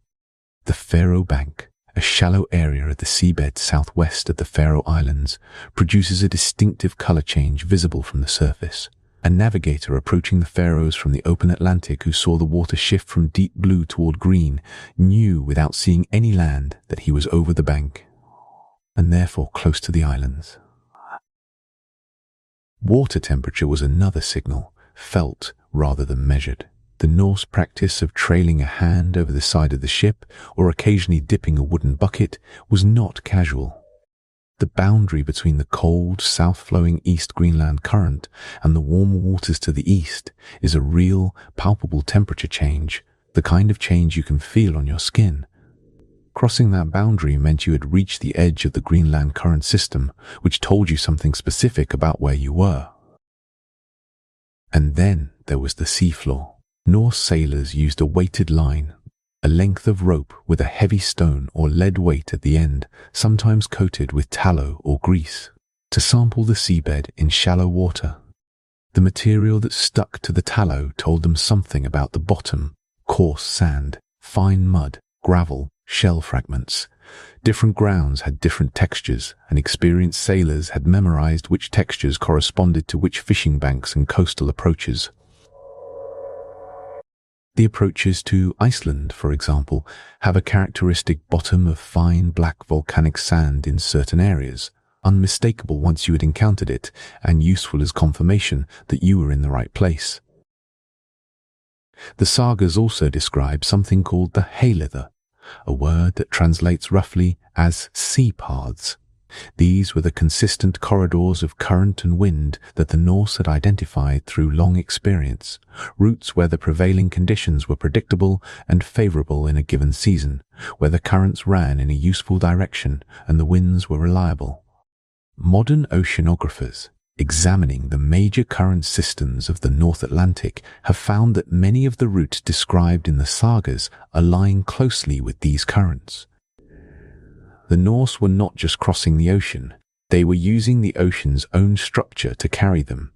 The Faroe Bank, a shallow area of the seabed southwest of the Faroe Islands, produces a distinctive color change visible from the surface. A navigator approaching the Faroes from the open Atlantic who saw the water shift from deep blue toward green knew without seeing any land that he was over the bank, and therefore close to the islands. Water temperature was another signal, felt rather than measured. The Norse practice of trailing a hand over the side of the ship or occasionally dipping a wooden bucket was not casual. The boundary between the cold, south-flowing East Greenland current and the warmer waters to the east is a real, palpable temperature change, the kind of change you can feel on your skin. Crossing that boundary meant you had reached the edge of the Greenland current system, which told you something specific about where you were. And then there was the seafloor. Norse sailors used a weighted line, a length of rope with a heavy stone or lead weight at the end, sometimes coated with tallow or grease, to sample the seabed in shallow water. The material that stuck to the tallow told them something about the bottom: coarse sand, fine mud, gravel, shell fragments. Different grounds had different textures, and experienced sailors had memorized which textures corresponded to which fishing banks and coastal approaches. The approaches to Iceland, for example, have a characteristic bottom of fine black volcanic sand in certain areas, unmistakable once you had encountered it, and useful as confirmation that you were in the right place. The sagas also describe something called the heilitha, a word that translates roughly as sea paths. These were the consistent corridors of current and wind that the Norse had identified through long experience, routes where the prevailing conditions were predictable and favorable in a given season, where the currents ran in a useful direction and the winds were reliable. Modern oceanographers, examining the major current systems of the North Atlantic, have found that many of the routes described in the sagas align closely with these currents. The Norse were not just crossing the ocean, they were using the ocean's own structure to carry them.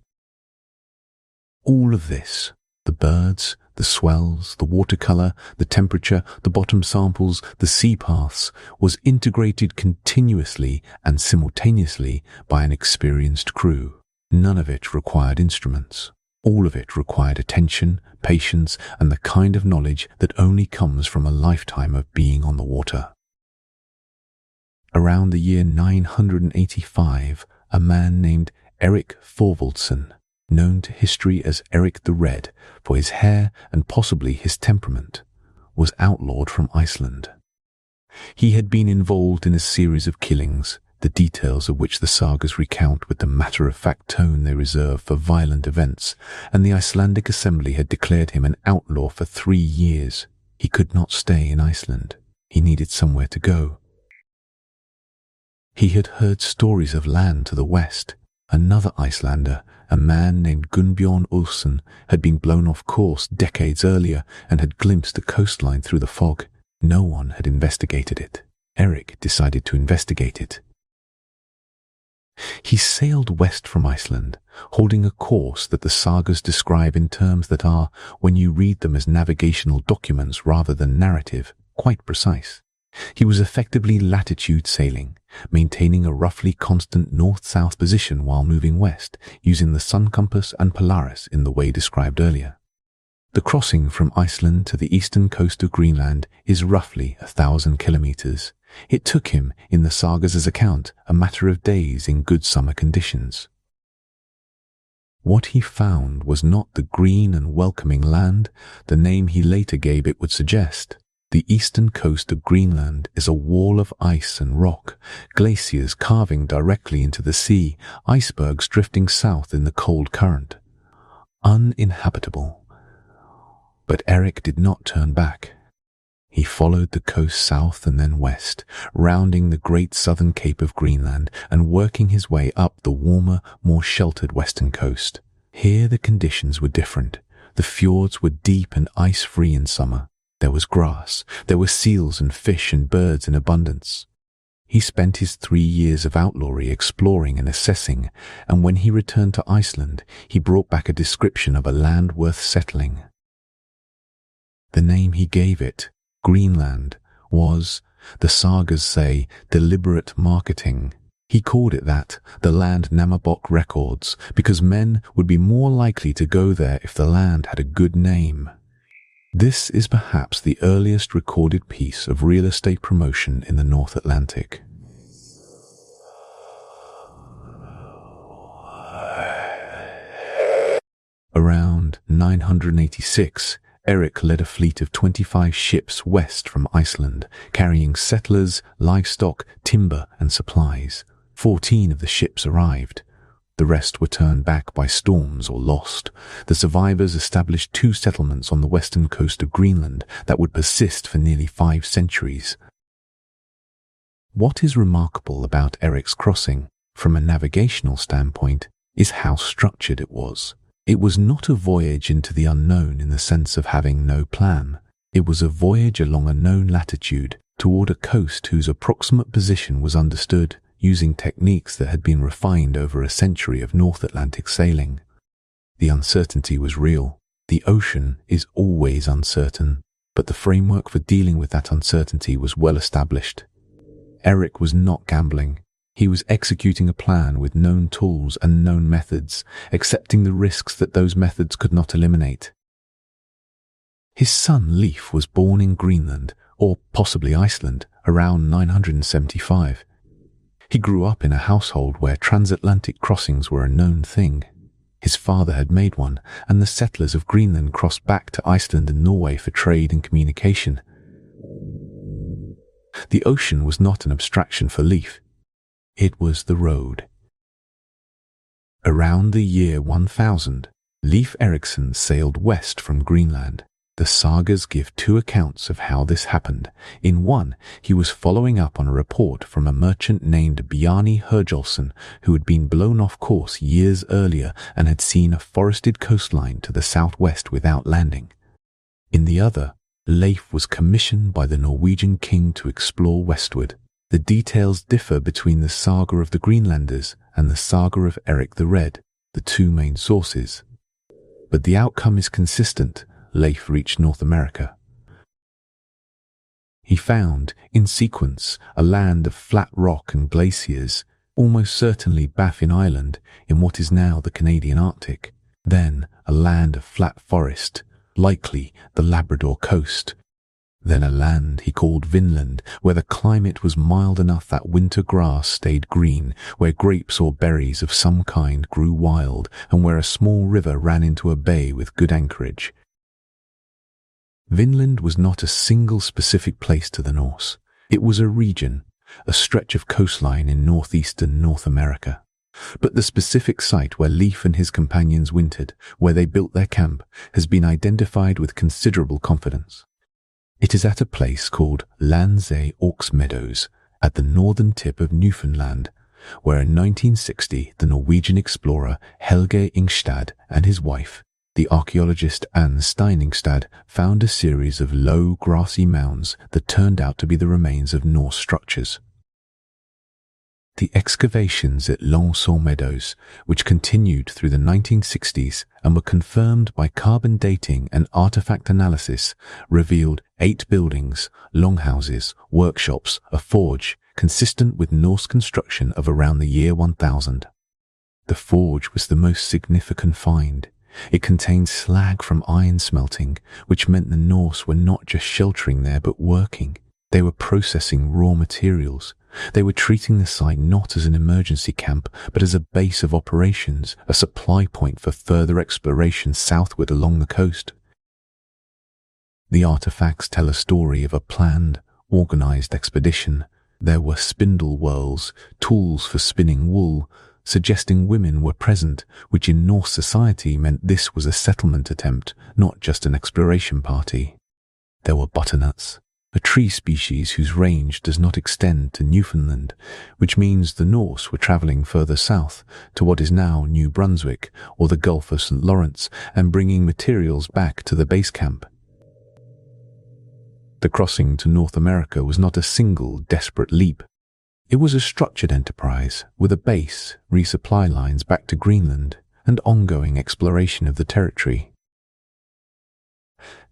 All of this, the birds, the swells, the watercolor, the temperature, the bottom samples, the sea paths, was integrated continuously and simultaneously by an experienced crew. None of it required instruments. All of it required attention, patience, and the kind of knowledge that only comes from a lifetime of being on the water. Around the year 985, a man named Erik Thorvaldsson, known to history as Erik the Red for his hair and possibly his temperament, was outlawed from Iceland. He had been involved in a series of killings, the details of which the sagas recount with the matter-of-fact tone they reserve for violent events, and the Icelandic assembly had declared him an outlaw for 3 years. He could not stay in Iceland. He needed somewhere to go. He had heard stories of land to the west. Another Icelander, a man named Gunnbjorn Ulfsson, had been blown off course decades earlier and had glimpsed the coastline through the fog. No one had investigated it. Erik decided to investigate it. He sailed west from Iceland, holding a course that the sagas describe in terms that are, when you read them as navigational documents rather than narrative, quite precise. He was effectively latitude sailing, maintaining a roughly constant north-south position while moving west, using the sun compass and Polaris in the way described earlier. The crossing from Iceland to the eastern coast of Greenland is roughly 1,000 kilometers. It took him, in the sagas' account, a matter of days in good summer conditions. What he found was not the green and welcoming land the name he later gave it would suggest. The eastern coast of Greenland is a wall of ice and rock, glaciers carving directly into the sea, icebergs drifting south in the cold current. Uninhabitable. But Eric did not turn back. He followed the coast south and then west, rounding the great southern cape of Greenland and working his way up the warmer, more sheltered western coast. Here the conditions were different. The fjords were deep and ice-free in summer. There was grass, there were seals and fish and birds in abundance. He spent his 3 years of outlawry exploring and assessing, and when he returned to Iceland, he brought back a description of a land worth settling. The name he gave it, Greenland, was, the sagas say, deliberate marketing. He called it that, the land Namabok records, because men would be more likely to go there if the land had a good name. This is perhaps the earliest recorded piece of real estate promotion in the North Atlantic. Around 986, Eric led a fleet of 25 ships west from Iceland, carrying settlers, livestock, timber, and supplies. 14 of the ships arrived. The rest were turned back by storms or lost. The survivors established 2 settlements on the western coast of Greenland that would persist for nearly 5 centuries. What is remarkable about Eric's crossing, from a navigational standpoint, is how structured it was. It was not a voyage into the unknown in the sense of having no plan. It was a voyage along a known latitude toward a coast whose approximate position was understood, using techniques that had been refined over a century of North Atlantic sailing. The uncertainty was real. The ocean is always uncertain, but the framework for dealing with that uncertainty was well established. Eric was not gambling. He was executing a plan with known tools and known methods, accepting the risks that those methods could not eliminate. His son Leif was born in Greenland, or possibly Iceland, around 975. He grew up in a household where transatlantic crossings were a known thing. His father had made one, and the settlers of Greenland crossed back to Iceland and Norway for trade and communication. The ocean was not an abstraction for Leif. It was the road. Around the year 1000, Leif Erikson sailed west from Greenland. The sagas give 2 accounts of how this happened. In one, he was following up on a report from a merchant named Bjarni Herjolfsson, who had been blown off course years earlier and had seen a forested coastline to the southwest without landing. In the other, Leif was commissioned by the Norwegian king to explore westward. The details differ between the saga of the Greenlanders and the saga of Eric the Red, the 2 main sources. But the outcome is consistent. Leif reached North America. He found, in sequence, a land of flat rock and glaciers, almost certainly Baffin Island in what is now the Canadian Arctic, then a land of flat forest, likely the Labrador coast, then a land he called Vinland, where the climate was mild enough that winter grass stayed green, where grapes or berries of some kind grew wild, and where a small river ran into a bay with good anchorage. Vinland was not a single specific place to the Norse. It was a region, a stretch of coastline in northeastern North America. But the specific site where Leif and his companions wintered, where they built their camp, has been identified with considerable confidence. It is at a place called Landsøy Meadows, at the northern tip of Newfoundland, where in 1960 the Norwegian explorer Helge Ingstad and his wife, the archaeologist Anne Steiningstad, found a series of low, grassy mounds that turned out to be the remains of Norse structures. The excavations at Landsøy Meadows, which continued through the 1960s and were confirmed by carbon dating and artifact analysis, revealed 8 buildings, longhouses, workshops, a forge, consistent with Norse construction of around the year 1000. The forge was the most significant find. It contained slag from iron smelting, which meant the Norse were not just sheltering there but working. They were processing raw materials. They were treating the site not as an emergency camp, but as a base of operations, a supply point for further exploration southward along the coast. The artifacts tell a story of a planned, organized expedition. There were spindle whorls, tools for spinning wool, suggesting women were present, which in Norse society meant this was a settlement attempt, not just an exploration party. There were butternuts, a tree species whose range does not extend to Newfoundland, which means the Norse were traveling further south to what is now New Brunswick or the Gulf of St. Lawrence and bringing materials back to the base camp. The crossing to North America was not a single desperate leap. It was a structured enterprise with a base, resupply lines back to Greenland, and ongoing exploration of the territory.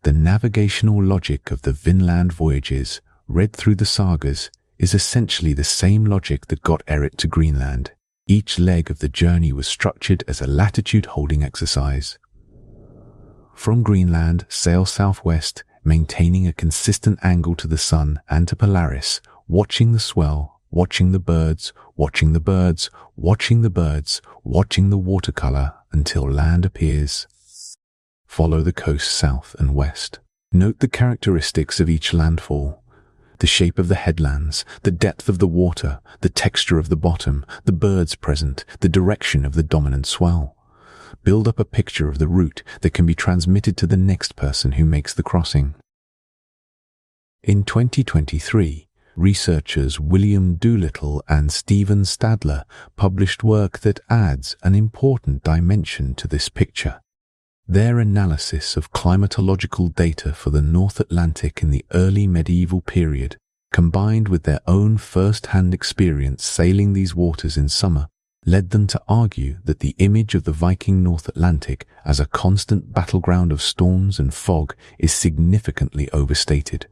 The navigational logic of the Vinland voyages, read through the sagas, is essentially the same logic that got Eric to Greenland. Each leg of the journey was structured as a latitude-holding exercise. From Greenland, sail southwest, maintaining a consistent angle to the sun and to Polaris, watching the swell, watching the birds, watching the birds, watching the birds, watching the watercolor until land appears. Follow the coast south and west. Note the characteristics of each landfall. The shape of the headlands, the depth of the water, the texture of the bottom, the birds present, the direction of the dominant swell. Build up a picture of the route that can be transmitted to the next person who makes the crossing. In 2023, researchers William Doolittle and Stephen Stadler published work that adds an important dimension to this picture. Their analysis of climatological data for the North Atlantic in the early medieval period, combined with their own first-hand experience sailing these waters in summer, led them to argue that the image of the Viking North Atlantic as a constant battleground of storms and fog is significantly overstated.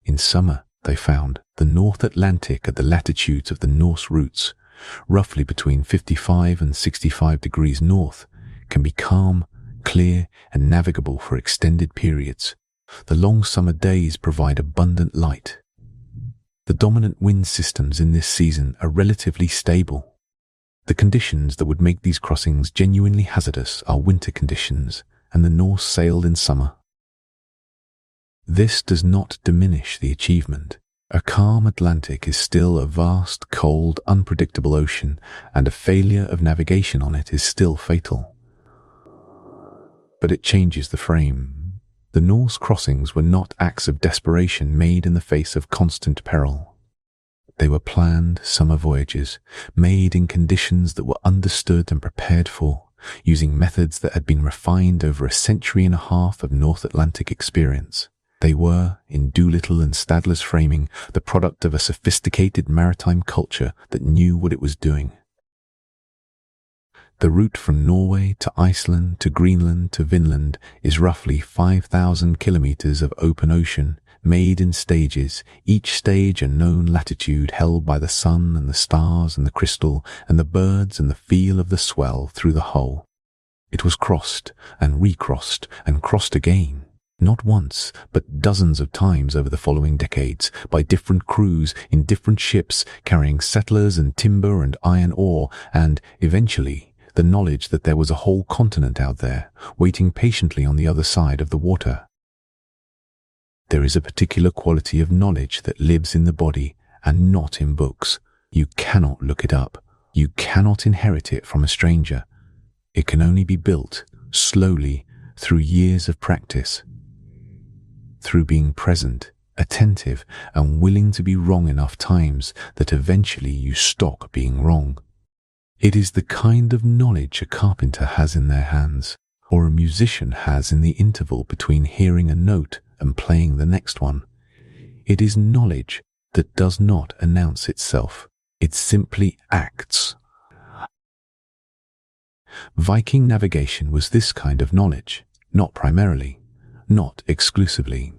In summer, they found, the North Atlantic at the latitudes of the Norse routes, roughly between 55 and 65 degrees north, can be calm, clear, and navigable for extended periods. The long summer days provide abundant light. The dominant wind systems in this season are relatively stable. The conditions that would make these crossings genuinely hazardous are winter conditions, and the Norse sailed in summer. This does not diminish the achievement. A calm Atlantic is still a vast, cold, unpredictable ocean, and a failure of navigation on it is still fatal. But it changes the frame. The Norse crossings were not acts of desperation made in the face of constant peril. They were planned summer voyages, made in conditions that were understood and prepared for, using methods that had been refined over a century and a half of North Atlantic experience. They were, in Doolittle and Stadler's framing, the product of a sophisticated maritime culture that knew what it was doing. The route from Norway to Iceland to Greenland to Vinland is roughly 5,000 kilometers of open ocean, made in stages, each stage a known latitude held by the sun and the stars and the crystal and the birds and the feel of the swell through the hull. It was crossed and recrossed and crossed again. Not once, but dozens of times over the following decades, by different crews in different ships carrying settlers and timber and iron ore, and, eventually, the knowledge that there was a whole continent out there, waiting patiently on the other side of the water. There is a particular quality of knowledge that lives in the body and not in books. You cannot look it up. You cannot inherit it from a stranger. It can only be built, slowly, through years of practice. Through being present, attentive, and willing to be wrong enough times that eventually you stop being wrong. It is the kind of knowledge a carpenter has in their hands, or a musician has in the interval between hearing a note and playing the next one. It is knowledge that does not announce itself. It simply acts. Viking navigation was this kind of knowledge, not primarily, not exclusively,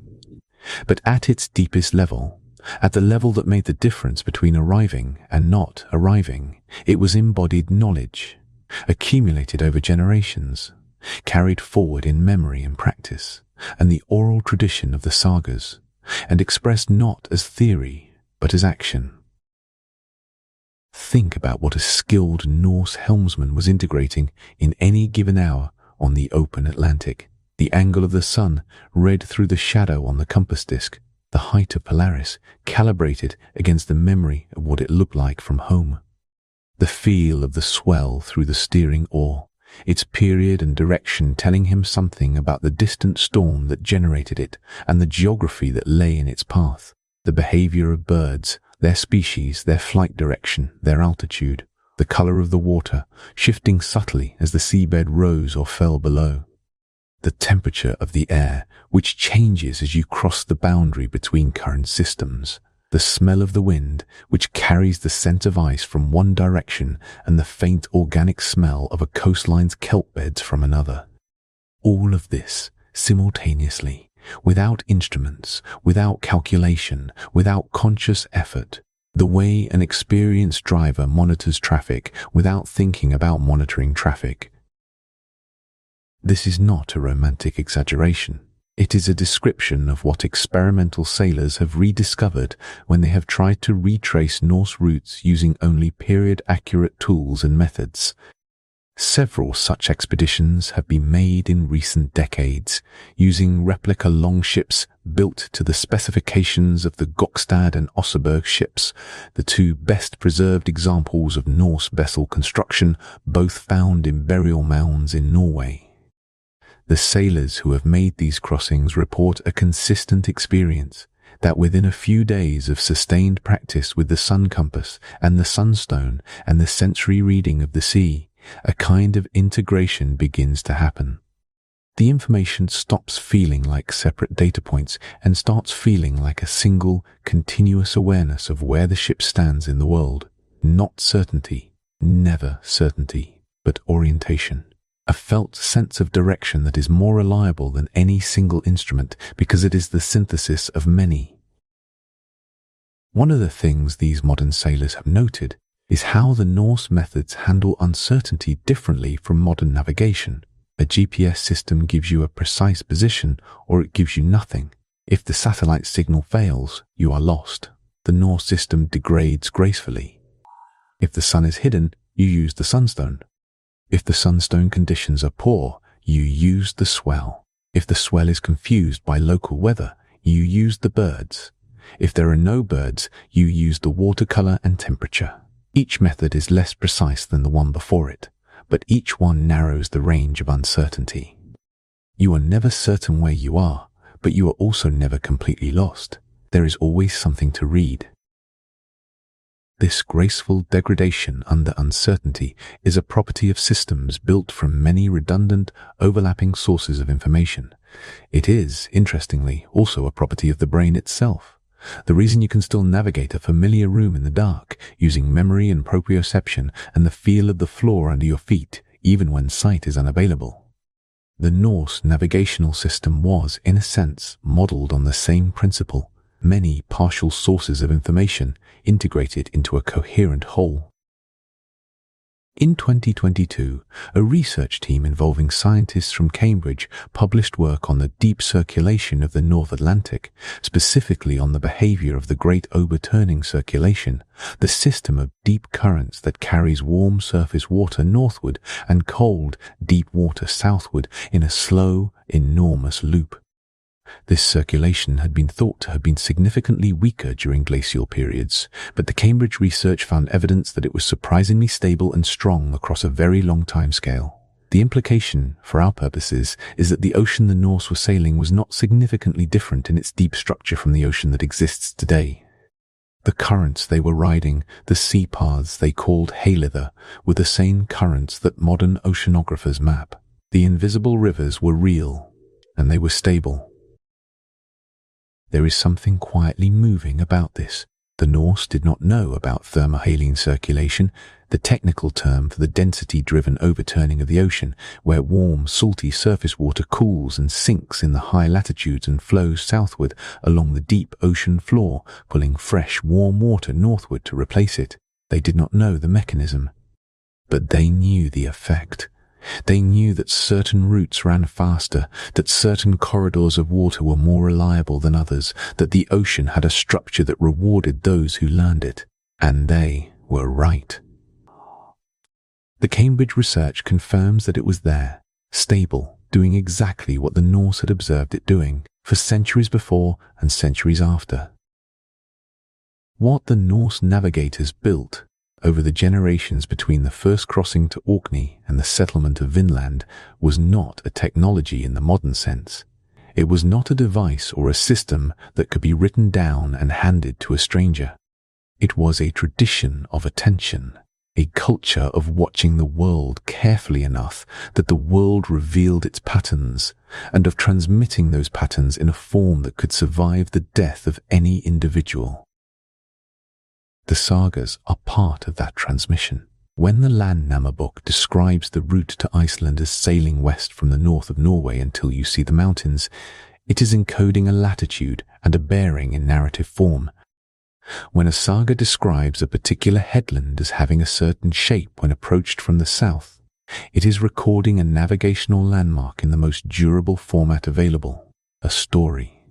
but at its deepest level, at the level that made the difference between arriving and not arriving. It was embodied knowledge, accumulated over generations, carried forward in memory and practice, and the oral tradition of the sagas, and expressed not as theory, but as action. Think about what a skilled Norse helmsman was integrating in any given hour on the open Atlantic. The angle of the sun, read through the shadow on the compass disc, the height of Polaris, calibrated against the memory of what it looked like from home. The feel of the swell through the steering oar, its period and direction telling him something about the distant storm that generated it and the geography that lay in its path. The behavior of birds, their species, their flight direction, their altitude, the color of the water, shifting subtly as the seabed rose or fell below. The temperature of the air, which changes as you cross the boundary between current systems. The smell of the wind, which carries the scent of ice from one direction and the faint organic smell of a coastline's kelp beds from another. All of this, simultaneously, without instruments, without calculation, without conscious effort. The way an experienced driver monitors traffic without thinking about monitoring traffic. This is not a romantic exaggeration. It is a description of what experimental sailors have rediscovered when they have tried to retrace Norse routes using only period-accurate tools and methods. Several such expeditions have been made in recent decades, using replica longships built to the specifications of the Gokstad and Oseberg ships, the two best preserved examples of Norse vessel construction, both found in burial mounds in Norway. The sailors who have made these crossings report a consistent experience, that within a few days of sustained practice with the sun compass and the Sunstone and the sensory reading of the sea, a kind of integration begins to happen. The information stops feeling like separate data points and starts feeling like a single, continuous awareness of where the ship stands in the world. Not certainty, never certainty, but orientation. A felt sense of direction that is more reliable than any single instrument because it is the synthesis of many. One of the things these modern sailors have noted is how the Norse methods handle uncertainty differently from modern navigation. A GPS system gives you a precise position or it gives you nothing. If the satellite signal fails, you are lost. The Norse system degrades gracefully. If the sun is hidden, you use the Sunstone. If the Sunstone conditions are poor, you use the swell. If the swell is confused by local weather, you use the birds. If there are no birds, you use the watercolor and temperature. Each method is less precise than the one before it, but each one narrows the range of uncertainty. You are never certain where you are, but you are also never completely lost. There is always something to read. This graceful degradation under uncertainty is a property of systems built from many redundant, overlapping sources of information. It is, interestingly, also a property of the brain itself. The reason you can still navigate a familiar room in the dark, using memory and proprioception and the feel of the floor under your feet, even when sight is unavailable. The Norse navigational system was, in a sense, modeled on the same principle. Many partial sources of information integrated into a coherent whole. In 2022, a research team involving scientists from Cambridge published work on the deep circulation of the North Atlantic, specifically on the behavior of the Great Overturning Circulation, the system of deep currents that carries warm surface water northward and cold, deep water southward in a slow, enormous loop. This circulation had been thought to have been significantly weaker during glacial periods, but the Cambridge research found evidence that it was surprisingly stable and strong across a very long time scale. The implication, for our purposes, is that the ocean the Norse were sailing was not significantly different in its deep structure from the ocean that exists today. The currents they were riding, the sea paths they called haylither, were the same currents that modern oceanographers map. The invisible rivers were real, and they were stable. There is something quietly moving about this. The Norse did not know about thermohaline circulation, the technical term for the density-driven overturning of the ocean, where warm, salty surface water cools and sinks in the high latitudes and flows southward along the deep ocean floor, pulling fresh, warm water northward to replace it. They did not know the mechanism, but they knew the effect. They knew that certain routes ran faster, that certain corridors of water were more reliable than others, that the ocean had a structure that rewarded those who learned it. And they were right. The Cambridge research confirms that it was there, stable, doing exactly what the Norse had observed it doing for centuries before and centuries after. What the Norse navigators built over the generations between the first crossing to Orkney and the settlement of Vinland was not a technology in the modern sense. It was not a device or a system that could be written down and handed to a stranger. It was a tradition of attention, a culture of watching the world carefully enough that the world revealed its patterns, and of transmitting those patterns in a form that could survive the death of any individual. The sagas are part of that transmission. When the Landnama book describes the route to Iceland as sailing west from the north of Norway until you see the mountains, it is encoding a latitude and a bearing in narrative form. When a saga describes a particular headland as having a certain shape when approached from the south, it is recording a navigational landmark in the most durable format available, a story.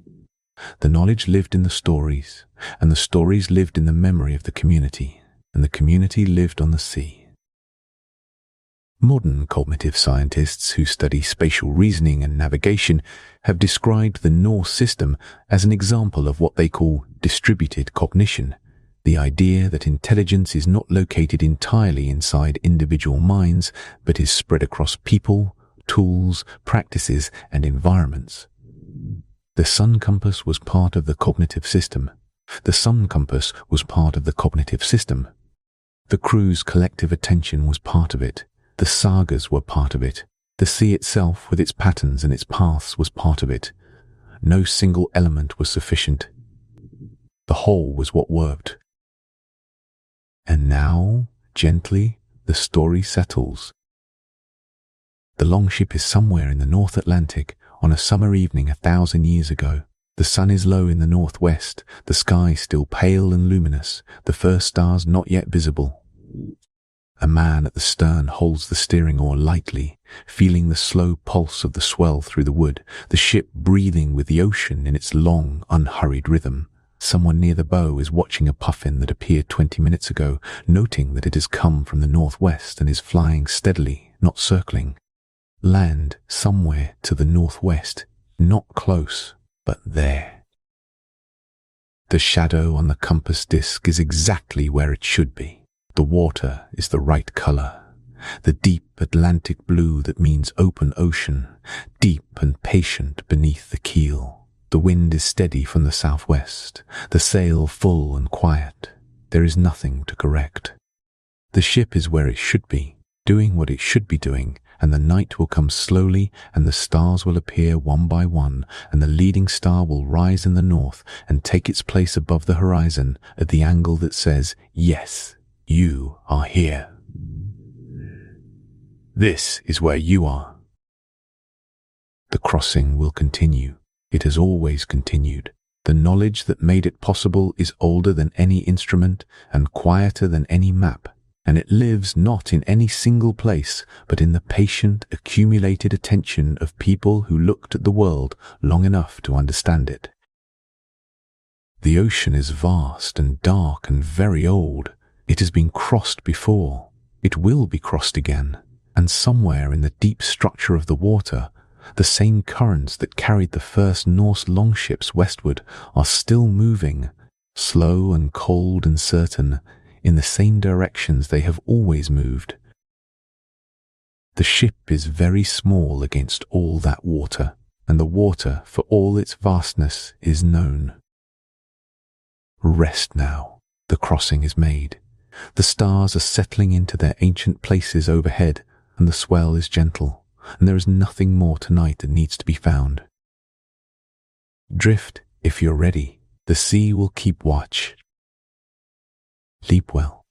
The knowledge lived in the stories, and the stories lived in the memory of the community, and the community lived on the sea. Modern cognitive scientists who study spatial reasoning and navigation have described the Norse system as an example of what they call distributed cognition, the idea that intelligence is not located entirely inside individual minds, but is spread across people, tools, practices, and environments. The sun compass was part of the cognitive system. The sun compass was part of the cognitive system. The crew's collective attention was part of it. The sagas were part of it. The sea itself with its patterns and its paths was part of it. No single element was sufficient. The whole was what worked. And now, gently, the story settles. The longship is somewhere in the North Atlantic on a summer evening 1,000 years ago. The sun is low in the northwest, the sky still pale and luminous, the first stars not yet visible. A man at the stern holds the steering oar lightly, feeling the slow pulse of the swell through the wood, the ship breathing with the ocean in its long, unhurried rhythm. Someone near the bow is watching a puffin that appeared 20 minutes ago, noting that it has come from the northwest and is flying steadily, not circling. Land somewhere to the northwest, not close, but there. The shadow on the compass disc is exactly where it should be. The water is the right color. The deep Atlantic blue that means open ocean, deep and patient beneath the keel. The wind is steady from the southwest, the sail full and quiet. There is nothing to correct. The ship is where it should be, doing what it should be doing, and the night will come slowly, and the stars will appear one by one, and the leading star will rise in the north and take its place above the horizon at the angle that says, "Yes, you are here. This is where you are." The crossing will continue. It has always continued. The knowledge that made it possible is older than any instrument and quieter than any map. And it lives not in any single place, but in the patient, accumulated attention of people who looked at the world long enough to understand it. The ocean is vast and dark and very old. It has been crossed before. It will be crossed again. And somewhere in the deep structure of the water, the same currents that carried the first Norse longships westward are still moving, slow and cold and certain, in the same directions they have always moved. The ship is very small against all that water, and the water, for all its vastness, is known. Rest now. The crossing is made. The stars are settling into their ancient places overhead, and the swell is gentle, and there is nothing more tonight that needs to be found. Drift, if you're ready. The sea will keep watch. Sleep well.